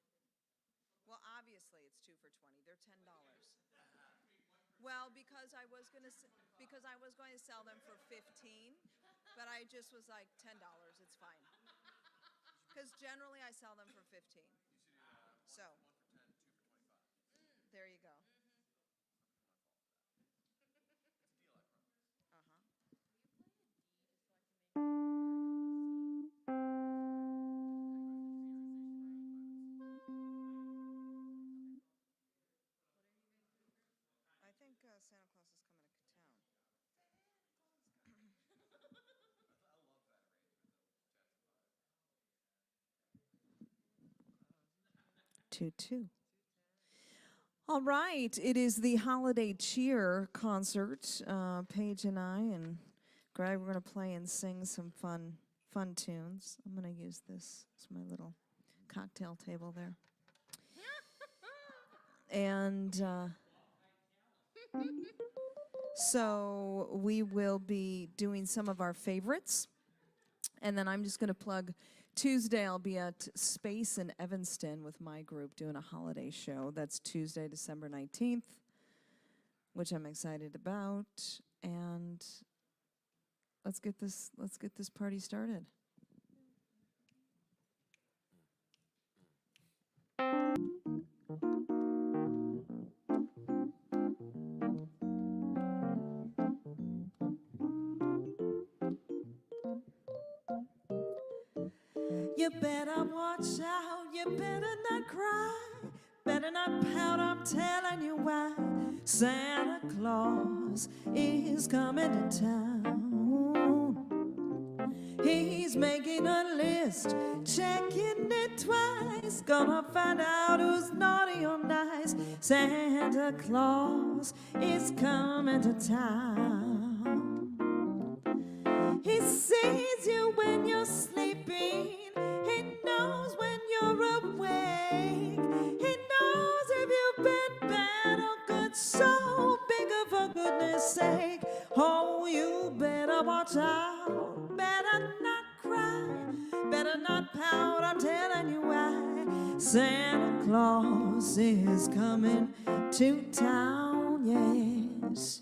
Well, obviously, it's 2 for $20. They're $10. Well, because I was going to sell them for 15, but I just was like $10. It's fine. Because generally I sell them for 15. So. There you go. Uh-huh. I think Santa Claus is coming to town. 2-2. All right, it is the Holiday Cheer concert. Paige and I and Greg, we're going to play and sing some fun tunes. I'm going to use this as my little cocktail table there. And so we will be doing some of our favorites. And then I'm just going to plug Tuesday. I'll be at Space in Evanston with my group doing a holiday show. That's Tuesday, December 19th, which I'm excited about. And let's get this party started. You better watch out, you better not cry, better not pout, I'm telling you why. Santa Claus is coming to town. He's making a list, checking it twice, gonna find out who's naughty or nice. Santa Claus is coming to town. He sees you when you're sleeping. He knows when you're awake. He knows if you've been bad or good, so bigger for goodness sake. Oh, you better watch out. Better not cry. Better not pout. I'm telling you why. Santa Claus is coming to town, yes.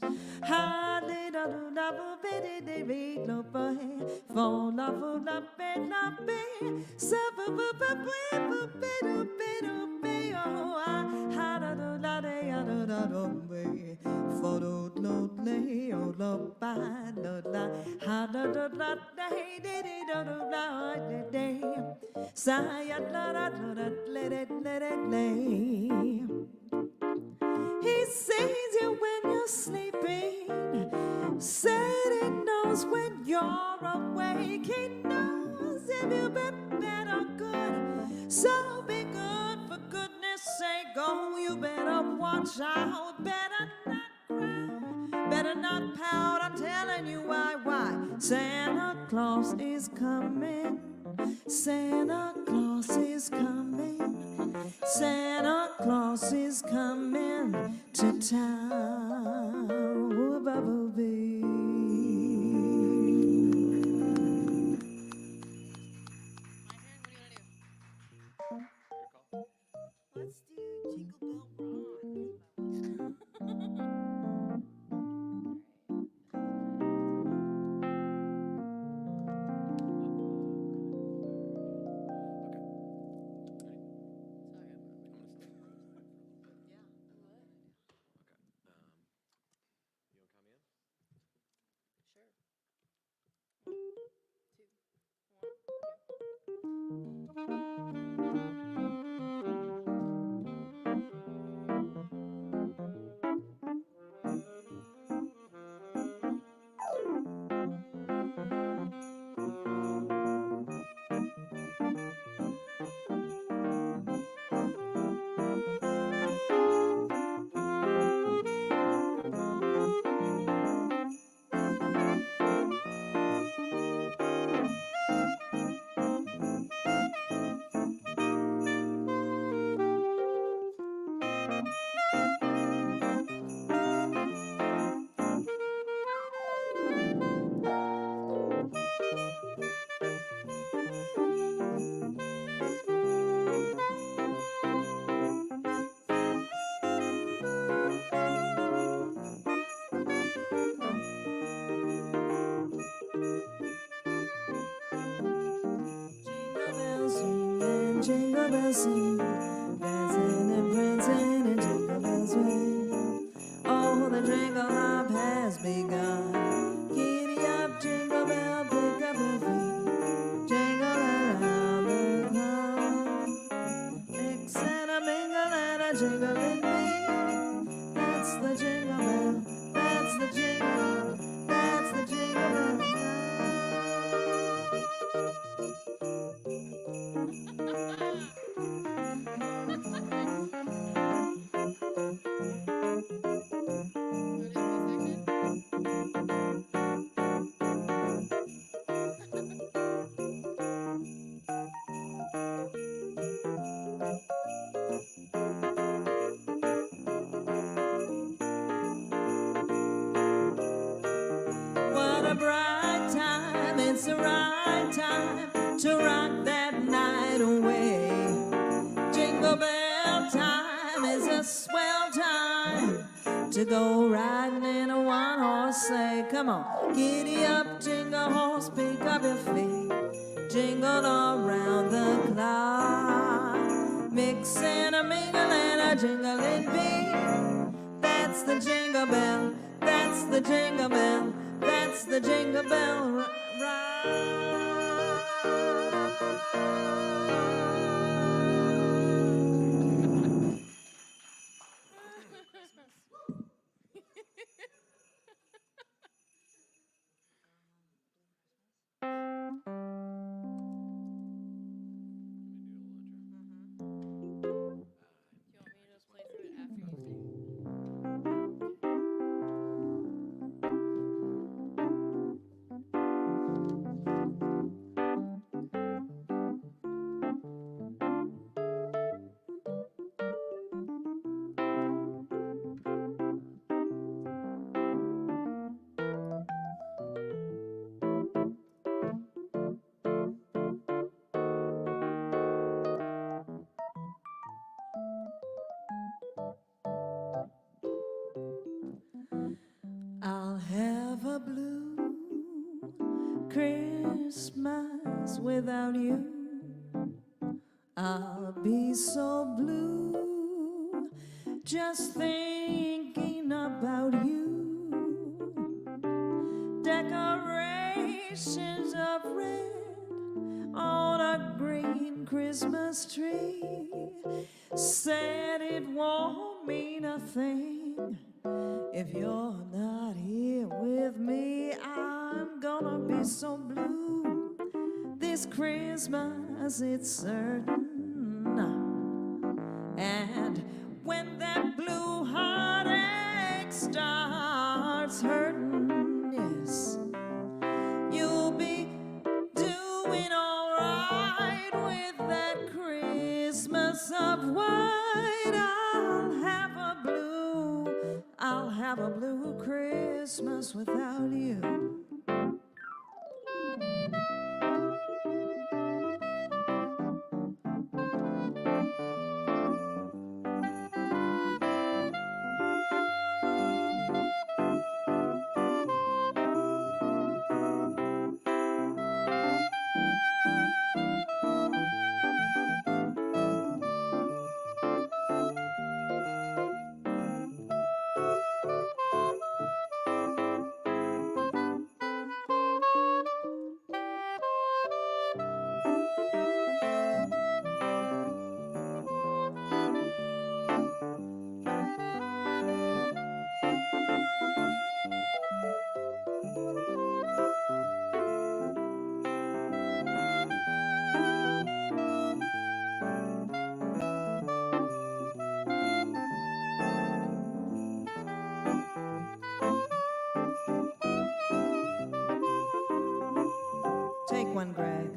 He sees you when you're sleeping. Said he knows when you're awake. He knows if you've been bad or good. So be good for goodness sake. Oh, you better watch out. Better not cry. Better not pout. I'm telling you why. Santa Claus is coming. Santa Claus is coming. Santa Claus is coming to town. Woo-ba-boo-bee. Let's do Jingle Bell Run. jingle bells sing, dancing and prancing and jingle bells ring. Oh, the jingle hop has begun. Giddy up, jingle bell, pick up your feet, jingle around the clock. Mix and a mingle and a jingling beat. That's the jingle bell. That's the jingle. That's the jingle bell. What a bright time, it's the right time to rock that night away. Jingle bell time is a swell time to go riding in a one-horse sleigh. Come on, giddy up, jingle horse, pick up your feet, jingle around the clock. Mix and a mingle and a jingling beat. That's the jingle bell, that's the jingle bell, that's the jingle bell ride. I'll have a blue Christmas without you. I'll be so blue just thinking about you. Decorations of red on a green Christmas tree said it won't mean a thing if you're not here with me. I'm gonna be so blue this Christmas, it's certain. And when that blue heartache starts hurting, yes, you'll be doing all right with that Christmas of white. I'll have a blue Christmas without you. Take one, Greg.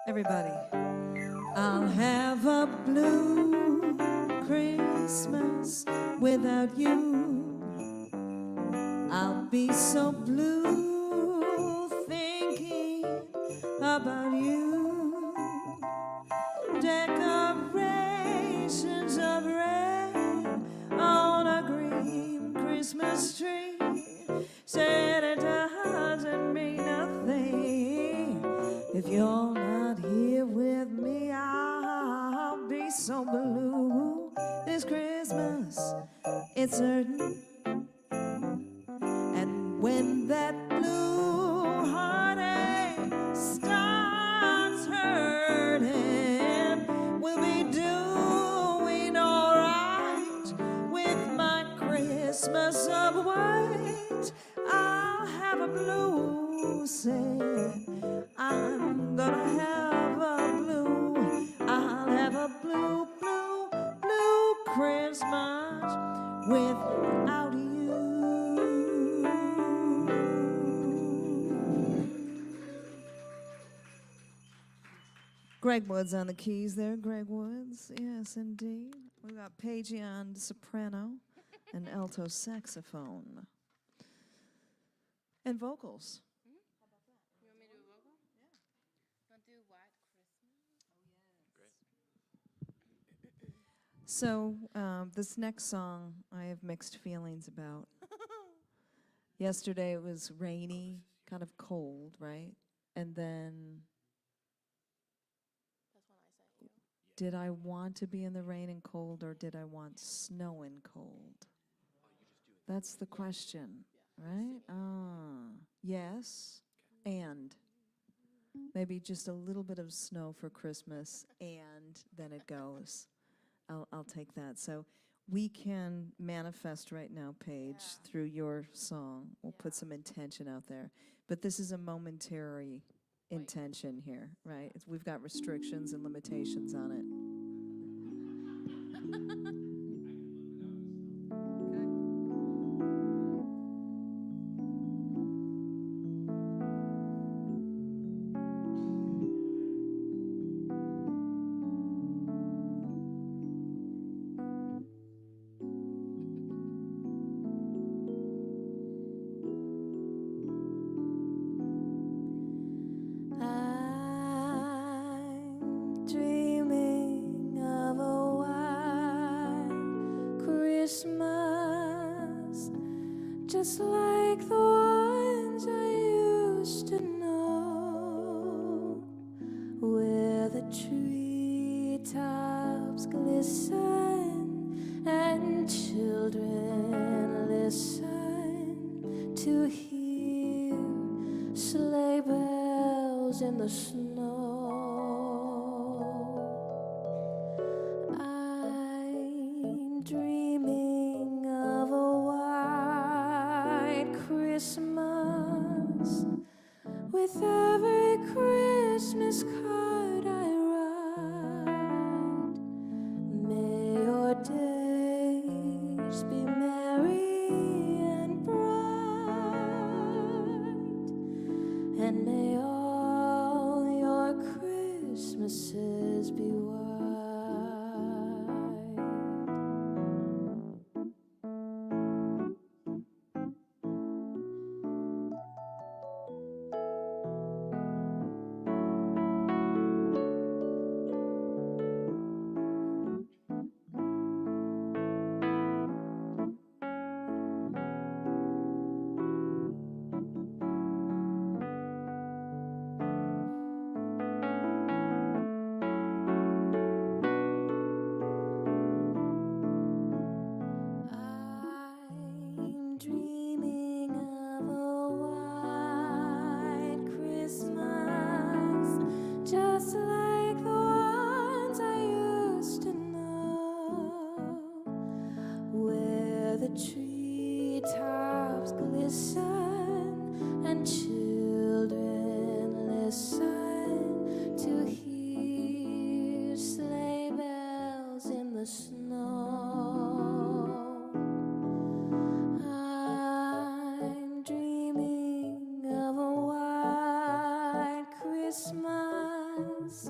Everybody. I'll have a blue Christmas without you. I'll be so blue thinking about you. Decorations of red on a green Christmas tree. Said it doesn't mean nothing if you're not here with me. I'll be so blue this Christmas, it's certain. And when that blue heartache starts hurting, we'll be doing all right with my Christmas of white. I'll have a blue set. I'm gonna have a blue. I'll have a blue, blue, blue Christmas without you. Greg Woods on the keys there. Greg Woods, yes, indeed. We got Paige on soprano and alto saxophone. And vocals. You want me to do a vocal? Yeah. Want to do White Christmas? So, this next song I have mixed feelings about. Yesterday it was rainy, kind of cold, right? And then, That's when I sent you. did I want to be in the rain and cold, or did I want snow and cold? That's the question, right? Yes, and maybe just a little bit of snow for Christmas, and then it goes. I'll take that. So we can manifest right now, Paige, through your song. We'll put some intention out there. But this is a momentary intention here, right? We've got restrictions and limitations on it. I'm dreaming of a white Christmas, just like the ones I used to know, where the treetops glisten and children listen to hear sleigh bells in the snow. I'm dreaming of a white Christmas with every Christmas card I write. May your days be merry and bright, and may all your Christmases be white. I'm dreaming of a white Christmas, just like the ones I used to know, where the treetops glisten and children listen to hear sleigh bells in the snow. I'm dreaming of a white Christmas,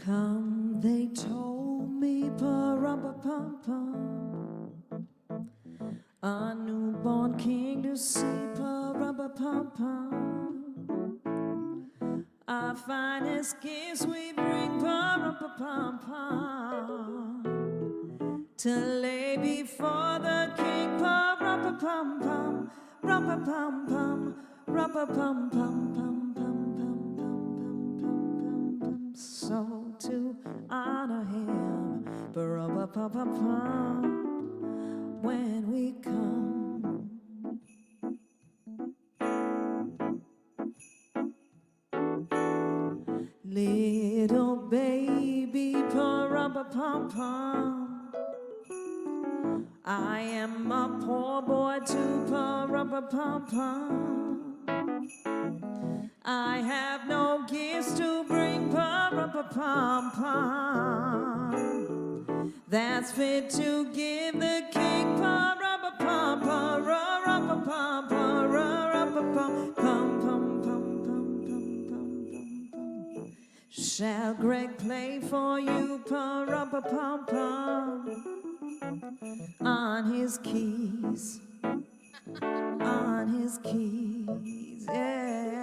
Come, they told me, pa-rum-pa-pum-pum, a newborn king to see, pa-rum-pa-pum-pum. Our finest gifts we bring, pa-rum-pa-pum-pum, to lay before the king, pa-rum-pa-pum-pum, rum-pa-pum-pum, rum-pa-pum-pum-pum-pum-pum-pum-pum-pum. So to honor him, pa-rum-pa-pum-pum, when we come. Little baby, pa-rum-pa-pum-pum, I am a poor boy too, pa-rum-pa-pum-pum. I have no gifts to bring, pa-rum-pa-pum-pum, that's fit to give the king, pa-rum-pa-pum-pum, rum-pa-pum-pum, rum-pa-pum-pum-pum-pum-pum-pum-pum. Shall Greg play for you, pa-rum-pa-pum-pum, on his keys, on his keys, yeah.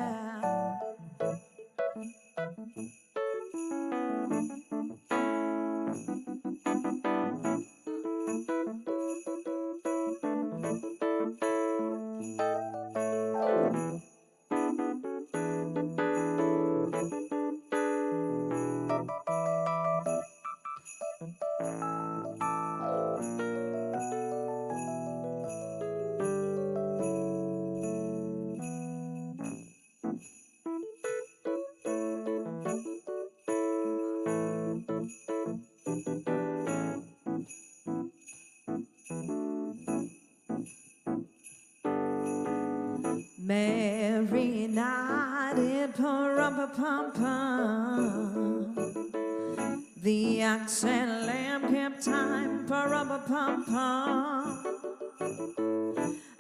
Merry night in pa-rum-pa-pum-pum, the ox and lamb kept time, pa-rum-pa-pum-pum.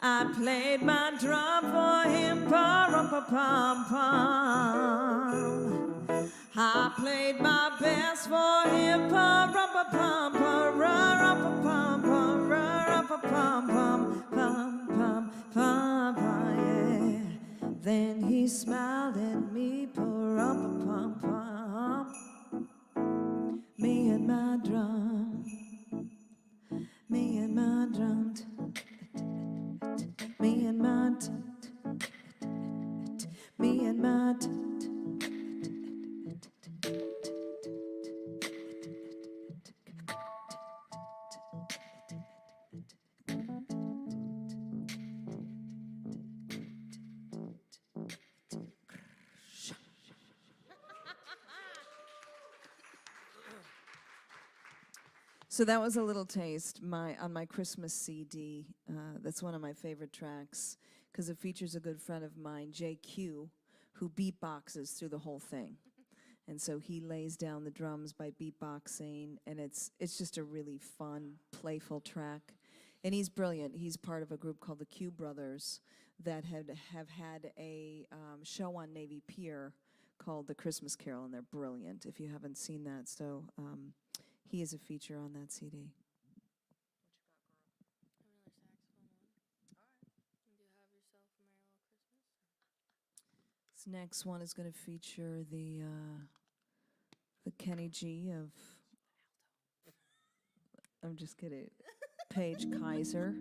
I played my drum for him, pa-rum-pa-pum-pum. I played my best for him, pa-rum-pa-pum-pum, rum-pa-pum-pum, rum-pa-pum-pum-pum-pum, yeah. Then he smiled at me, pa-rum-pa-pum-pum, me and my drum, me and my drum, me and my, me and my. So that was a little taste on my Christmas CD. That's one of my favorite tracks because it features a good friend of mine, JQ, who beatboxes through the whole thing. And so he lays down the drums by beatboxing, and it's just a really fun, playful track. And he's brilliant. He's part of a group called the Q Brothers that have had a show on Navy Pier called The Christmas Carol, and they're brilliant if you haven't seen that. So he is a feature on that CD. This next one is going to feature the Kenny G of, I'm just kidding, Paige Kaiser,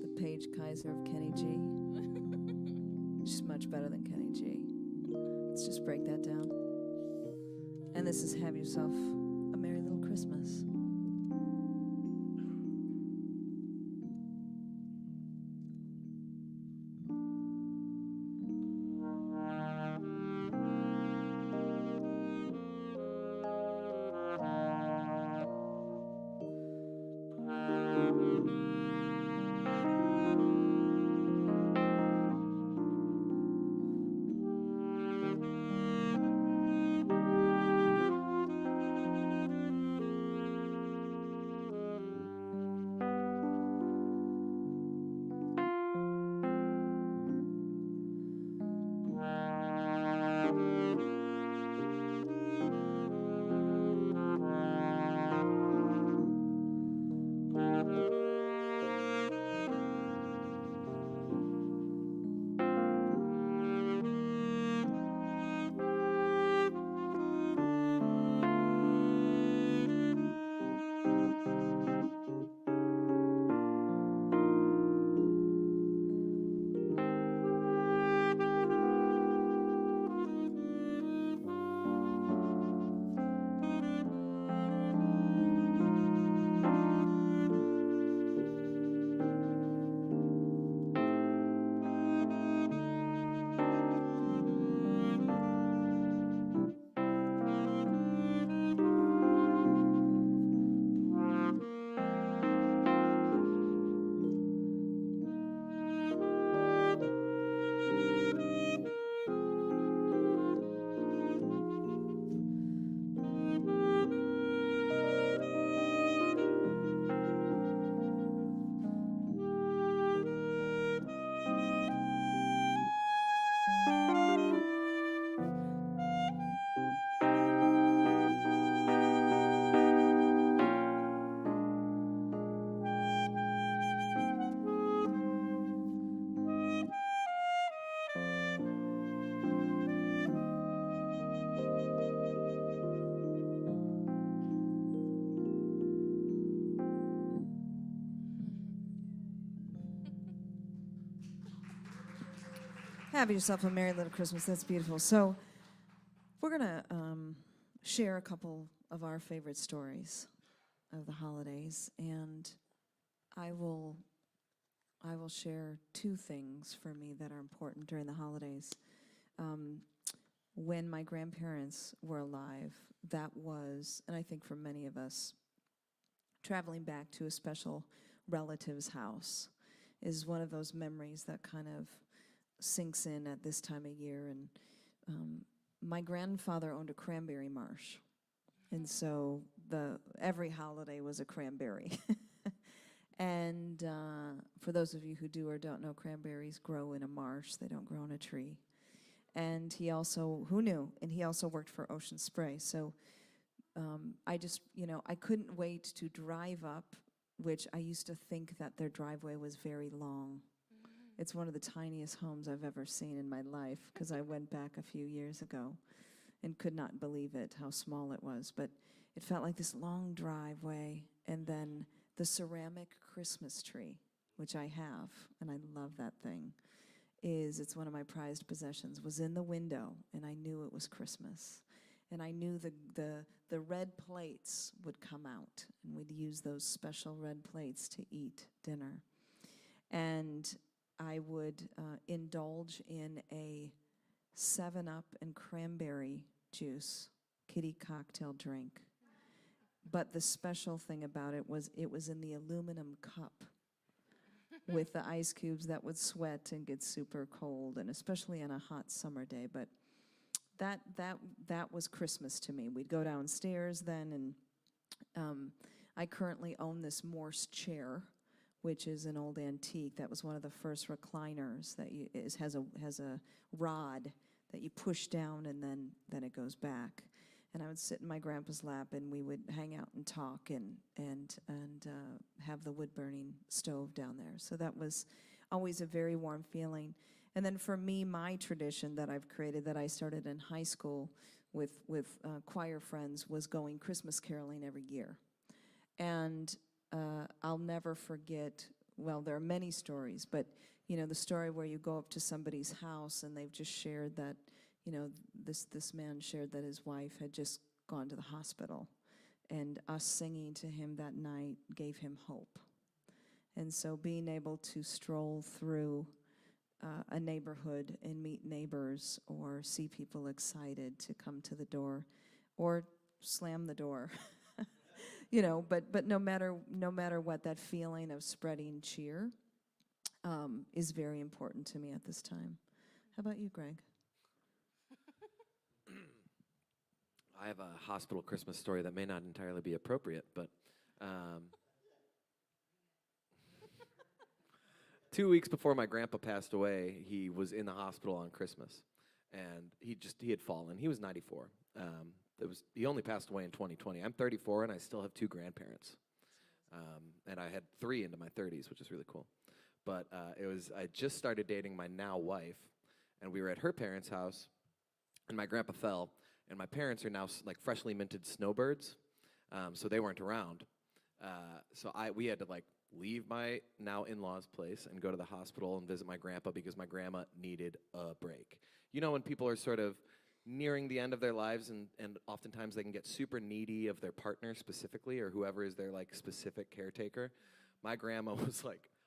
the Paige Kaiser of Kenny G. She's much better than Kenny G. Let's just break that down. And this is Have Yourself a Merry Little Christmas. Have yourself a merry little Christmas. That's beautiful. So we're going to share a couple of our favorite stories of the holidays, and I will share two things for me that are important during the holidays. When my grandparents were alive, that was, and I think for many of us, traveling back to a special relative's house is one of those memories that kind of sinks in at this time of year. And my grandfather owned a cranberry marsh, and so every holiday was a cranberry. And for those of you who do or don't know, cranberries grow in a marsh. They don't grow on a tree. And he also, who knew? And he also worked for Ocean Spray. So I just, I couldn't wait to drive up, which I used to think that their driveway was very long. It's one of the tiniest homes I've ever seen in my life, because I went back a few years ago and could not believe it, how small it was. But it felt like this long driveway, and then the ceramic Christmas tree, which I have, and I love that thing, it's one of my prized possessions, was in the window, and I knew it was Christmas. And I knew the red plates would come out, and we'd use those special red plates to eat dinner. And I would indulge in a 7-Up and cranberry juice kitty cocktail drink. But the special thing about it was in the aluminum cup with the ice cubes that would sweat and get super cold, and especially on a hot summer day. But that was Christmas to me. We'd go downstairs then, and I currently own this Morse chair, which is an old antique. That was one of the first recliners that has a rod that you push down, and then it goes back. And I would sit in my grandpa's lap, and we would hang out and talk and have the wood-burning stove down there. So that was always a very warm feeling. And then for me, my tradition that I've created, that I started in high school with choir friends, was going Christmas caroling every year. And I'll never forget, well, there are many stories, but the story where you go up to somebody's house and they've just shared that, this man shared that his wife had just gone to the hospital, and us singing to him that night gave him hope. And so being able to stroll through a neighborhood and meet neighbors, or see people excited to come to the door, or slam the door, but no matter what, that feeling of spreading cheer is very important to me at this time. How about you, Greg? I have a hospital Christmas story that may not entirely be appropriate, but 2 weeks before my grandpa passed away, he was in the hospital on Christmas, and he had fallen. He was 94. He only passed away in 2020. I'm 34, and I still have 2 grandparents, and I had 3 into my 30s, which is really cool. But I just started dating my now wife, and we were at her parents' house, and my grandpa fell. And my parents are now like freshly minted snowbirds, so they weren't around. So we had to leave my now in-laws' place and go to the hospital and visit my grandpa, because my grandma needed a break. When people are sort of nearing the end of their lives, and oftentimes they can get super needy of their partner specifically, or whoever is their specific caretaker. My grandma was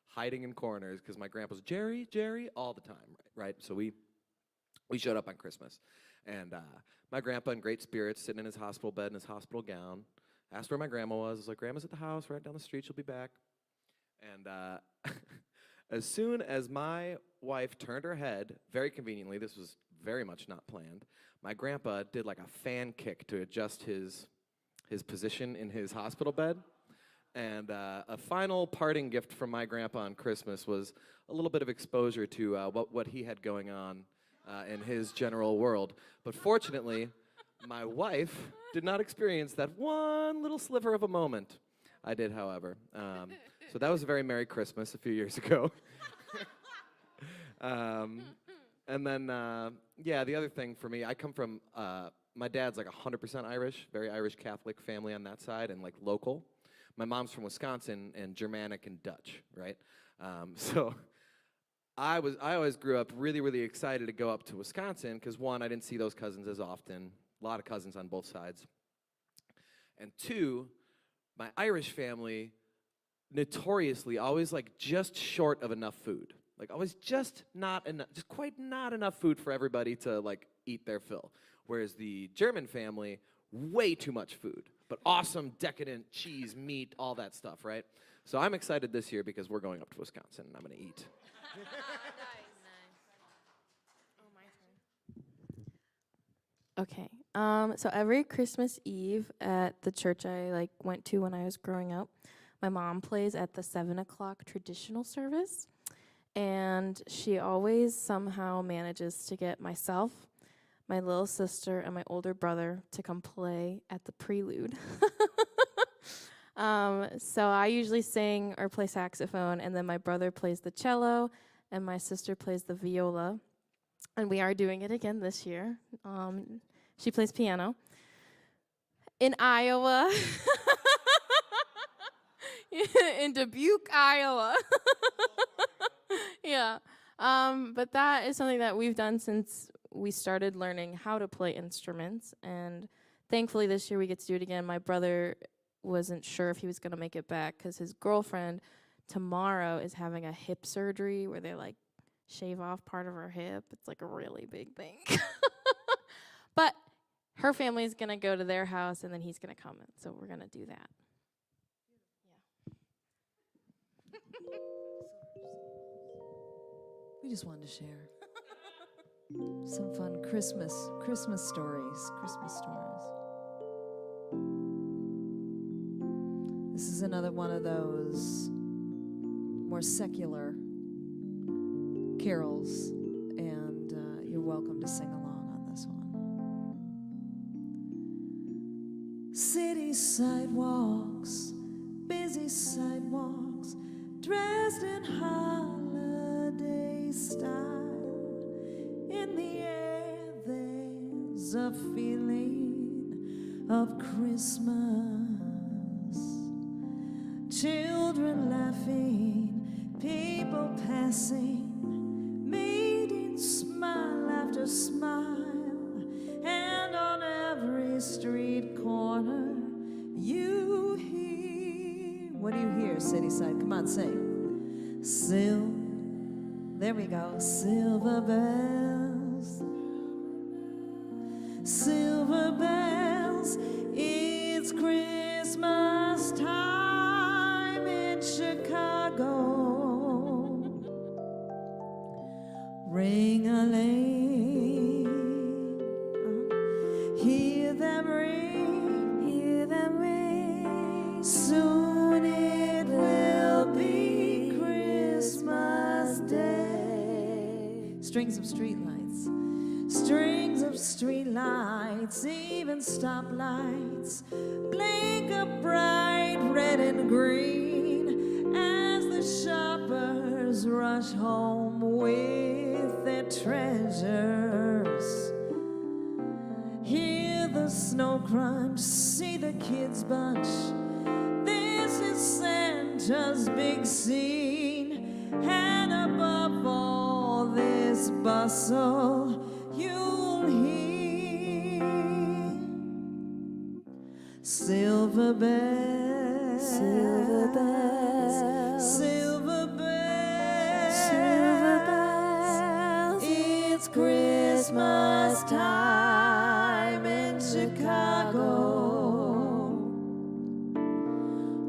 hiding in corners because my grandpa's Jerry all the time, right? So we showed up on Christmas. And my grandpa, in great spirits, sitting in his hospital bed in his hospital gown, asked where my grandma was. I was like, "Grandma's at the house, right down the street. She'll be back." And as soon as my wife turned her head, very conveniently, this was very much not planned, my grandpa did a fan kick to adjust his position in his hospital bed. And a final parting gift from my grandpa on Christmas was a little bit of exposure to what he had going on in his general world. But fortunately, my wife did not experience that one little sliver of a moment. I did, however. So that was a very Merry Christmas a few years ago. And then, the other thing for me, I come from, my dad's 100% Irish, very Irish Catholic family on that side, and local. My mom's from Wisconsin, and Germanic and Dutch, right? So I always grew up really, really excited to go up to Wisconsin because, one, I didn't see those cousins as often. A lot of cousins on both sides. And two, my Irish family notoriously always like just short of enough food. Like always just not enough, just quite not enough food for everybody to like eat their fill. Whereas the German family, way too much food, but awesome, decadent cheese, meat, all that stuff, right? So I'm excited this year because we're going up to Wisconsin and I'm gonna eat. Okay. So every Christmas Eve at the church I went to when I was growing up, my mom plays at the 7 o'clock traditional service, and she always somehow manages to get myself, my little sister, and my older brother to come play at the prelude. So I usually sing or play saxophone, and then my brother plays the cello, and my sister plays the viola. And we are doing it again this year. She plays piano. In Iowa, in Dubuque, Iowa. Yeah. But that is something that we've done since we started learning how to play instruments. And thankfully this year we get to do it again. My brother wasn't sure if he was going to make it back because his girlfriend tomorrow is having a hip surgery where they shave off part of her hip. It's a really big thing. But her family is going to go to their house, and then he's going to come. So we're going to do that. Yeah. We just wanted to share some fun Christmas stories. This is another one of those more secular carols, and you're welcome to sing along on this one. City sidewalks, busy sidewalks, dressed in holiday style. In the air there's a feeling of Christmas. Children laughing, people passing, meeting smile after smile, and on every street corner you hear. What do you hear, Cityside? Come on, sing. There we go. Silver bells, silver bells, it's Christmas time in Chicago. Ring-a-ling, hear them ring, soon it will be Christmas Day. Strings of streetlights, even stoplights blink a bright red and green as the shoppers rush home with their treasures. Hear the snow crunch, see the kids bunch. This is Santa's big scene, and above all this bustle, you'll hear silver bells, silver bells, silver bells, silver bells. It's Christmas time in Chicago.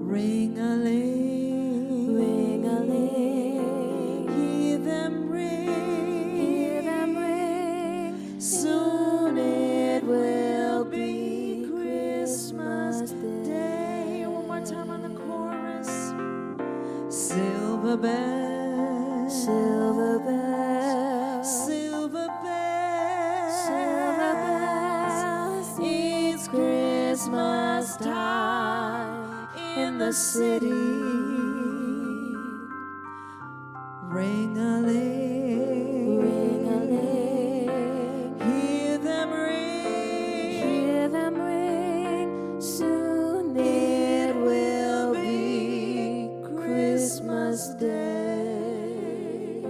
Ring-a-ling, ring-a-ling, hear them ring, soon it will be Christmas Day. One more time on the chorus. Silver bells, silver bells, silver bells, silver bells. It's Christmas time in the city. Ring-a-ling, ring-a-ling, hear them ring, soon it will be Christmas Day.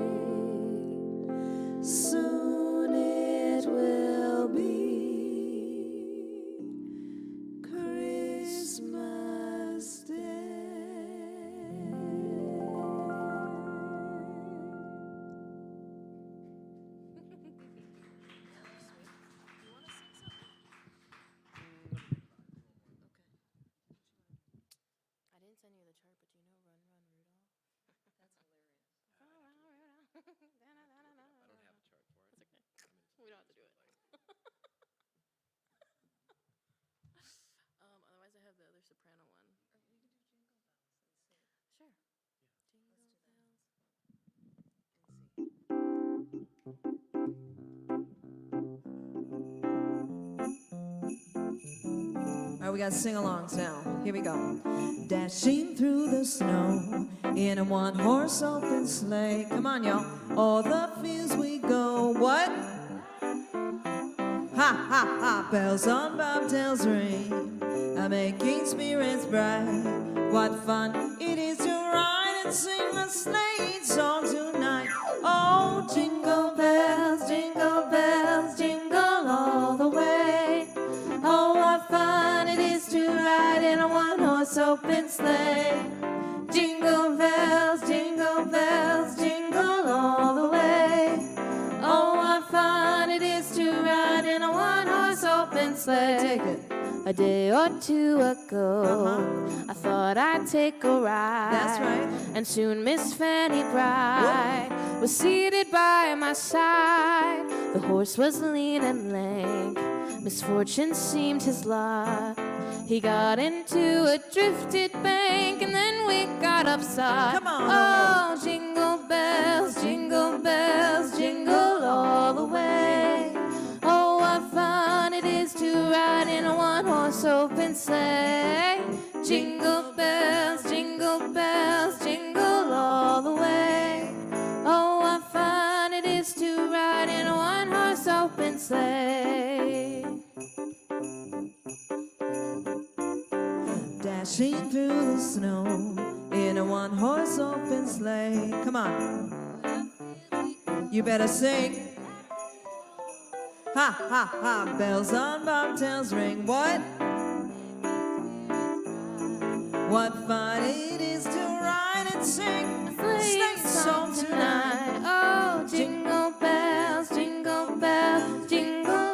All right, we got sing-alongs now. Here we go. Dashing through the snow in a one-horse open sleigh. Come on, y'all. All the fields we go. What? Ha, ha, ha. Bells on bobtails ring, making spirits bright. What fun it is to ride and sing a sleigh song tonight. Oh, jingle bells, jingle all the way. Oh, what fun it is to ride in a one-horse open sleigh. Jingle bells, jingle all the way. Oh, what fun it is to ride in a one-horse open sleigh. Take it. A day or two ago, I thought I'd take a ride. That's right. And soon Miss Fanny Bright was seated by my side. The horse was lean and lank, misfortune seemed his lot. He got into a drifted bank and then we got upside. Come on. Oh, jingle bells, jingle all the way. Oh, what fun it is to ride in a one-horse open sleigh. Jingle bells, jingle all the way. Oh, what fun it is to ride in a one-horse open sleigh. Dashing through the snow in a one-horse open sleigh. Come on. You better sing. Ha, ha, ha. Bells on bobtails ring. What? What fun it is to ride and sing a sleigh song tonight. Oh, jingle bells, jingle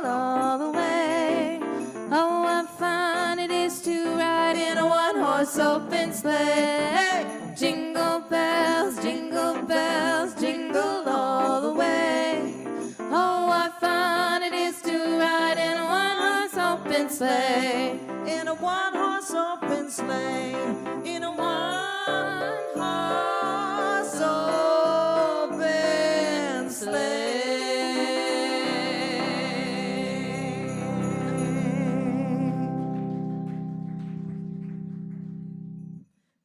all the way. Oh, what fun it is to ride in a one-horse open sleigh. Jingle bells, jingle all the way. Oh, what fun it is to ride in a one-horse open sleigh. In a one-horse open sleigh. In a one-horse open sleigh.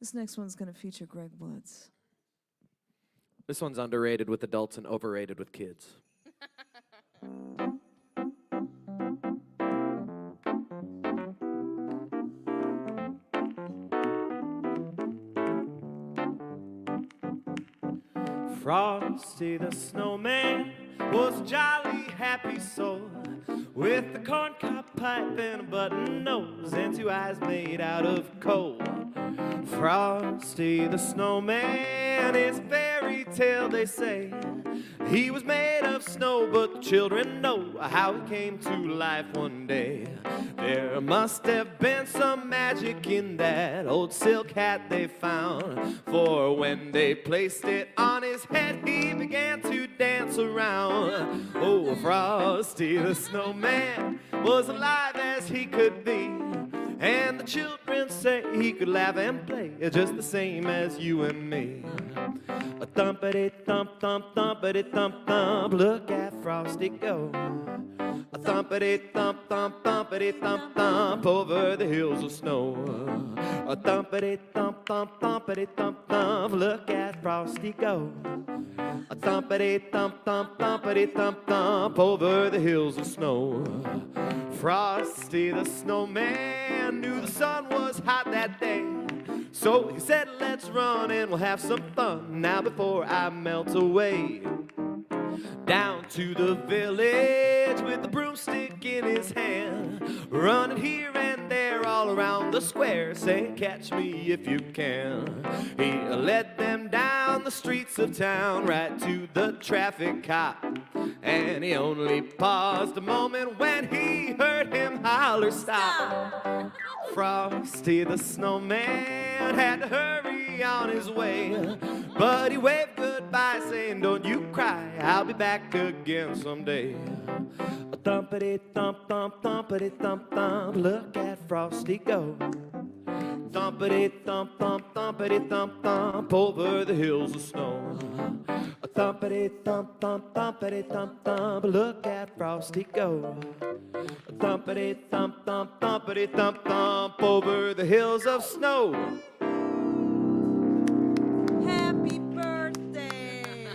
This next one's going to feature Greg Woods. This one's underrated with adults and overrated with kids. Frosty the snowman was a jolly happy soul with a corncob pipe and a button nose and two eyes made out of coal. Frosty the snowman is a fairy tale, they say. He was made of snow, but the children know how he came to life one day. There must have been some magic in that old silk hat they found, for when they placed it on his head, he began to dance around. Oh, Frosty the snowman was alive as he could be, and the children say he could laugh and play just the same as you and me. A thumpity thump thump thumpity thump thump, look at Frosty go. A thumpity thump thump thumpity thump thump over the hills of snow. A thumpity thump thump thumpity thump thump, look at Frosty go. A thumpity thump thump thumpity thump thump over the hills of snow. Frosty the snowman knew the sun was hot that day, so he said, let's run and we'll have some fun now before I melt away. Down to the village with the broomstick in his hand, running here and there all around the square, saying, catch me if you can. He led them down the streets of town right to the traffic cop, and he only paused a moment when he heard him holler, stop. Frosty the snowman had to hurry on his way, but he waved goodbye saying, don't you cry, I'll be back again someday. A thumpity thump thump thumpity thump thump, look at Frosty go. Thumpity thump thump thumpity thump thump over the hills of snow. A Thumpity thump thump thumpity thump thump. Look at Frosty go. Thumpity thump thump thumpity thump thump over the hills of snow. Happy birthday.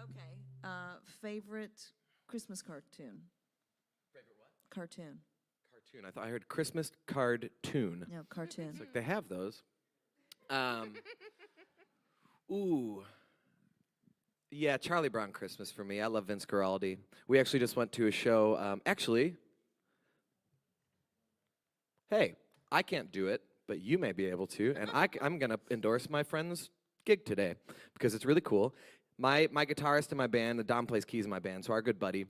Okay. Favorite Christmas cartoon? Favorite what? Cartoon. Cartoon. I thought I heard Christmas card tune. No, cartoon. It's like they have those. Ooh. Yeah, Charlie Brown Christmas for me. I love Vince Guaraldi. We actually just went to a show. Hey, I can't do it, but you may be able to. And I'm going to endorse my friend's gig today because it's really cool. My guitarist in my band, Dom plays keys in my band, so our good buddy,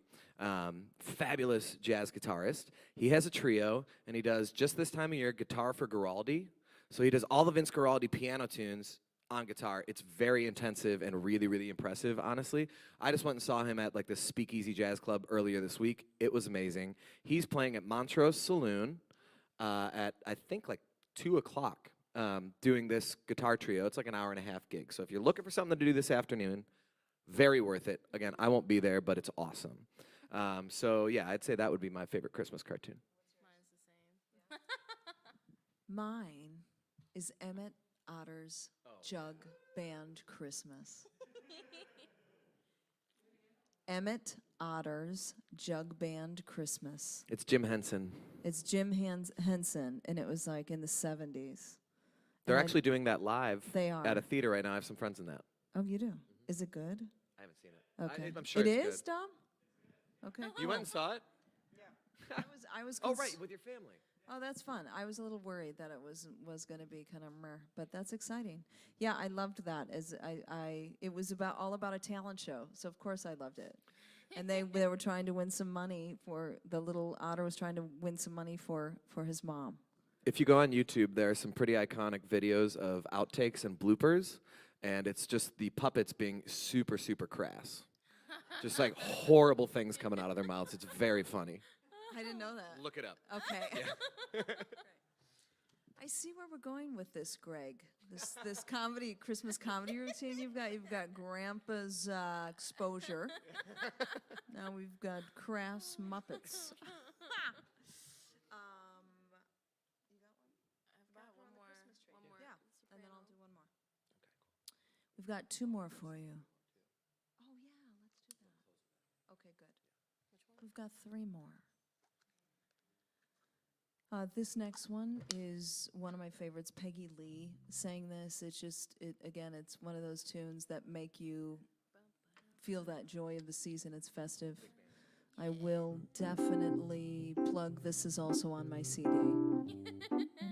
fabulous jazz guitarist. He has a trio, and he does, just this time of year, Guitar for Guaraldi. So he does all the Vince Guaraldi piano tunes on guitar. It's very intensive and really, really impressive, honestly. I just went and saw him at like this Speakeasy Jazz Club earlier this week. It was amazing. He's playing at Montrose Saloon at, I think, like 2 o'clock, doing this guitar trio. It's like an hour-and-a-half gig. So if you're looking for something to do this afternoon, very worth it. Again, I won't be there, but it's awesome. So yeah, I'd say that would be my favorite Christmas cartoon. Mine is Emmett Otter's Jug Band Christmas. Emmett Otter's Jug Band Christmas. It's Jim Henson. It's Jim Henson, and it was like in the 70s. They're And actually doing that live They are. at a theater right now. I have some friends in that. Oh, you do? Is it good? I haven't seen it. Okay. I'm sure it it's is, Dom? Okay. You went and saw it? I was Oh, right, with your family. Oh, that's fun. I was a little worried that it was going to be kind of meh, but that's exciting. Yeah, I loved that. As it was all about a talent show, so of course I loved it. And they were trying to win some money for the little otter was trying to win some money for his mom. If you go on YouTube, there are some pretty iconic videos of outtakes and bloopers, and it's just the puppets being super, super crass. Just like horrible things coming out of their mouths. It's very funny. I didn't know that. Look it up. Okay. I see where we're going with this, Greg. This Christmas comedy routine you've got Grandpa's exposure. Now we've got crass Muppets. And then I'll do one more. We've got 2 more for you. Oh, yeah, let's do that. Okay, good. We've got 3 more. This next one is one of my favorites. Peggy Lee sang this. Again, it's one of those tunes that make you feel that joy of the season. It's festive. I will definitely plug This Is also on my CD,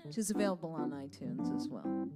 which is available on iTunes as well.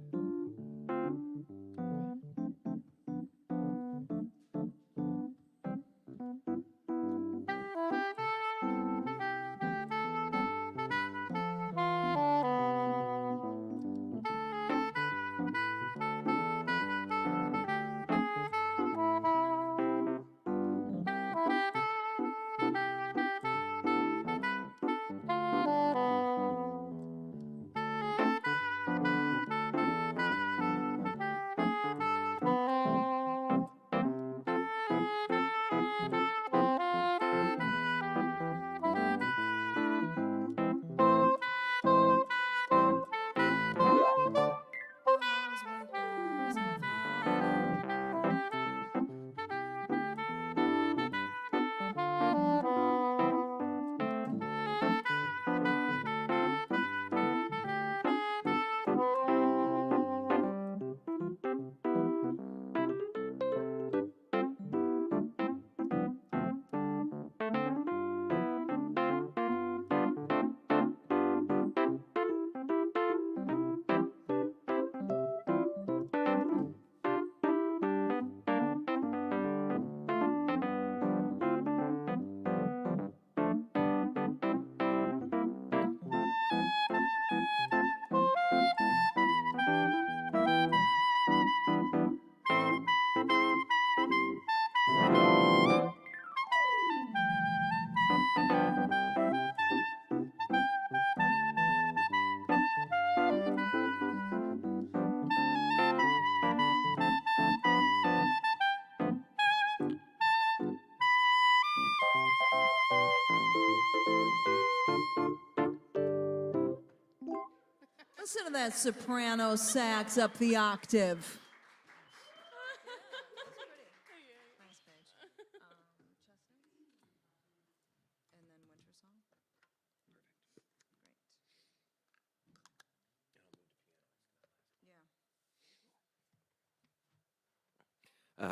Listen to that soprano sax up the octave.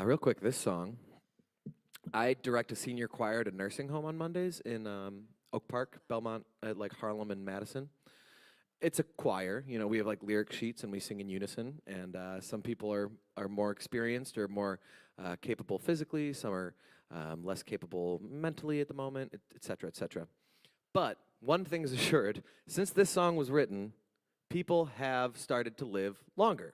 Real quick, this song. I direct a senior choir at a nursing home on Mondays in Oak Park, Belmont, at like Harlem and Madison. It's a choir, you know, we have like lyric sheets and we sing in unison, and some people are more experienced or more capable physically, some are less capable mentally at the moment, et cetera, et cetera. But one thing is assured, since this song was written, people have started to live longer.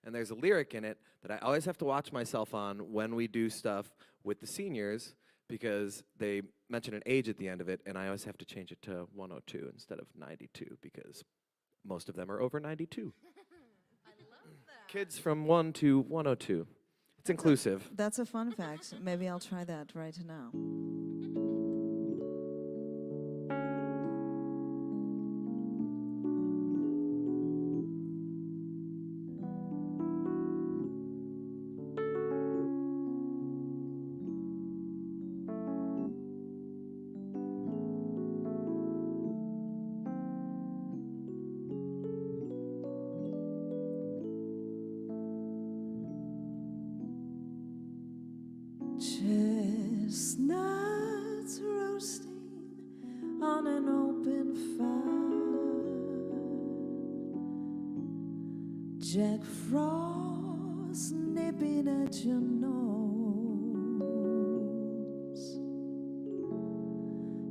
And there's a lyric in it that I always have to watch myself on when we do stuff with the seniors, because they mention an age at the end of it, and I always have to change it to 102 instead of 92, because most of them are over 92. I love that. Kids from 1 to 102. It's inclusive. That's a fun fact. Maybe I'll try that right now. Chestnuts roasting on an open fire, Jack Frost nipping at your nose,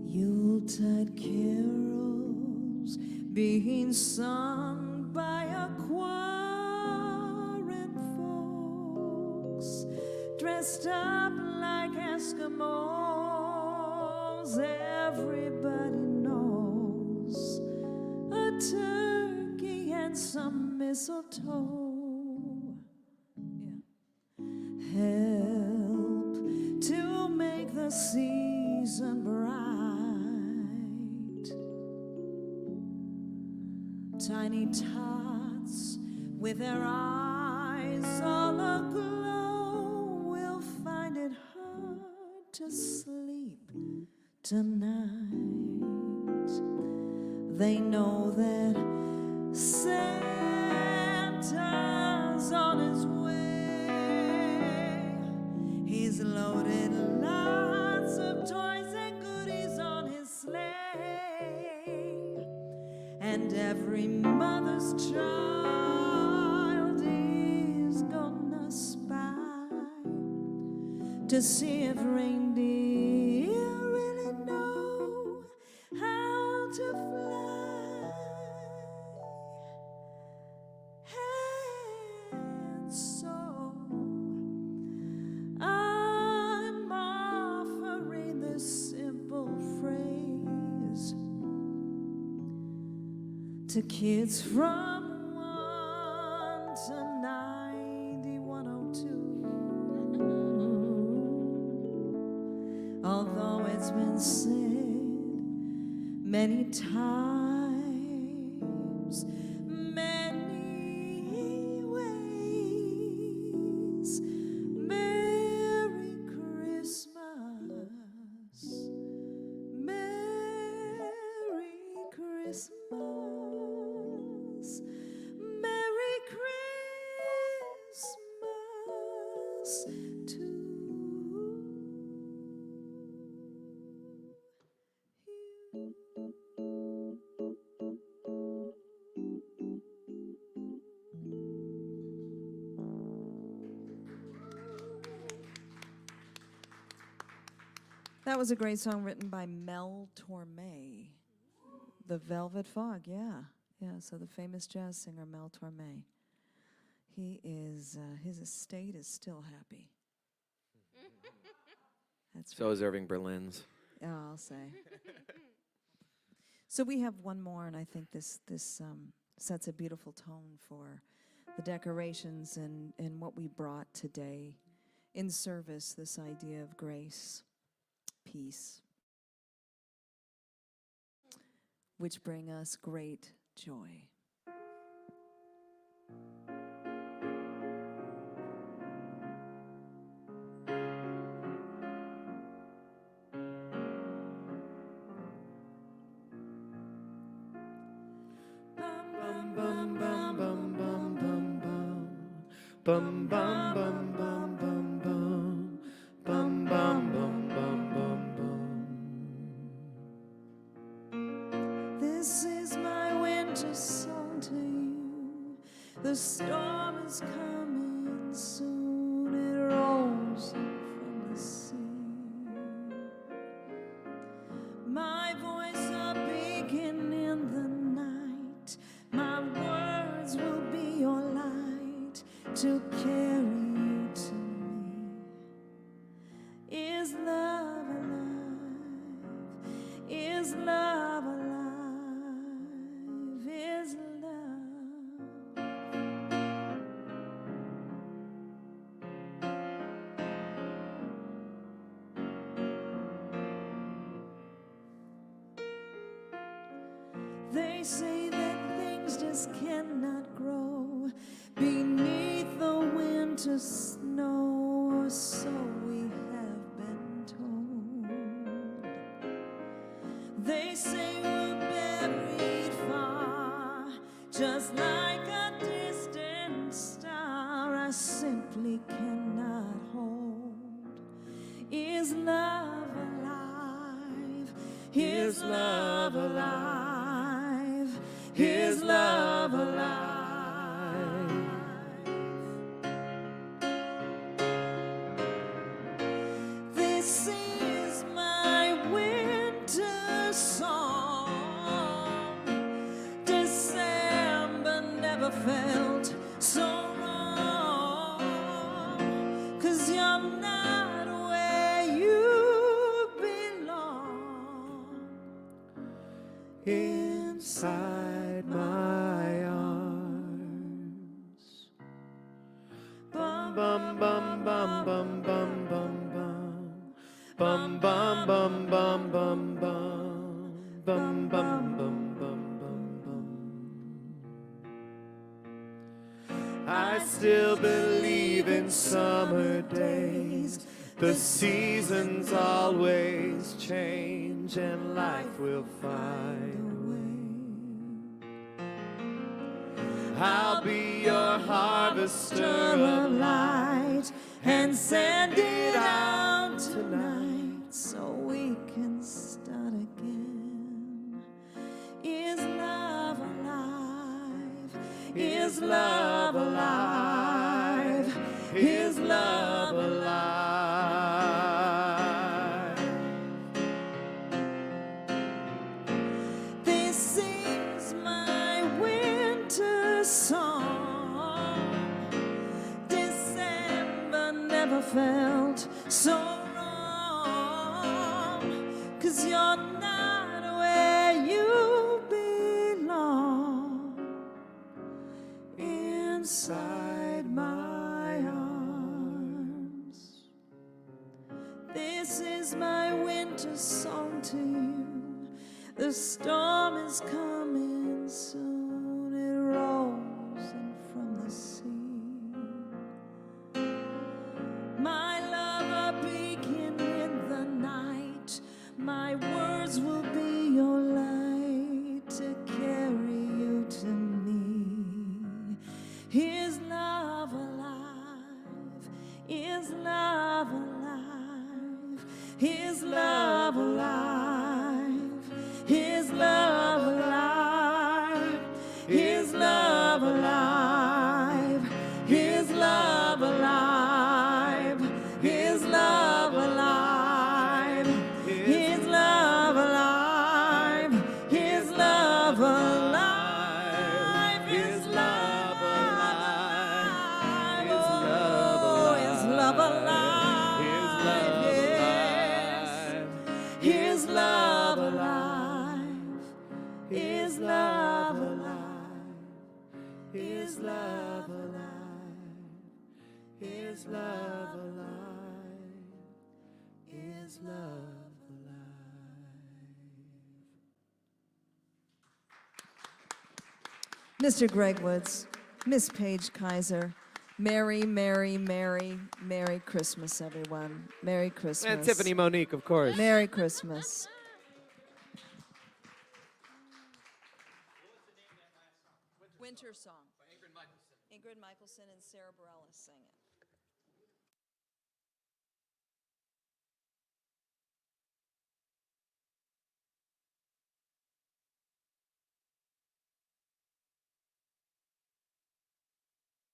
Yuletide carols being sung by a choir and folks dressed up like Eskimos. Everybody knows a turkey and some mistletoe, help to make the season bright. Tiny tots with their eyes all aglow will find it hard to sleep tonight. They know that Santa's on his way. He's loaded lots of toys and goodies on his sleigh, and every mother's child is gonna spy to see if reindeer really know how to fly. And so I'm offering this simple phrase to kids from 1 to 9102. Although it's been said many times, many ways, Merry Christmas, Merry Christmas, Merry Christmas to you. That was a great song written by Mel Torme. The Velvet Fog, yeah. Yeah, so the famous jazz singer Mel Torme. He is, his estate is still happy. That's So is Irving Berlin's. Yeah, I'll say. So we have one more, and I think this sets a beautiful tone for the decorations and what we brought today in service, this idea of grace, peace, which bring us great joy. Bum bum bum bum bum bum. Bum bum bum bum bum bum. This is my winter song to you. The storm is coming soon. It rolls in from the sea. My voice a beacon in the night. My words will be your light to carry you to me. Is love alive? Is love alive? Is love? They say that things just cannot grow beneath the winter snow, or so we have been told. They say we're buried far, just like a distant star I simply cannot hold. Is love alive? Is love alive? Is love alive? This is my winter song. December never felt so wrong, 'cause you're not where you belong. Inside my arms. Bum bum bum bum bum bum bum bum. Bum bum bum bum bum bum. Bum bum bum bum bum bum. I still believe in summer days. The seasons always change and life will find a way. I'll be your harvester of light and send it out tonight so we can start again. Is love alive? Is love alive? Is love alive? This is my winter song. December never felt so wrong, 'cause you're not where you belong. Inside my arms. This is my winter song to you. The storm is coming soon. It rolls in from the sea. My love a beacon in the night. My words will be your light to carry you to me. Is love alive? Is love alive? Is love alive? Is love alive? Is love alive? Is love alive? Is love alive? Is love alive? Is love alive? Is love alive? Oh, is love alive? Is love alive? Is love alive? Is love alive? Is love alive? Is love alive? Mr. Greg Woods, Miss Paige Kaiser, Merry, Merry, Merry, Merry Christmas, everyone. Merry Christmas. And Tiffany Monique, of course. Merry Christmas. Winter Song. Ingrid Ingrid Michelson and Sarah Bareilles singing.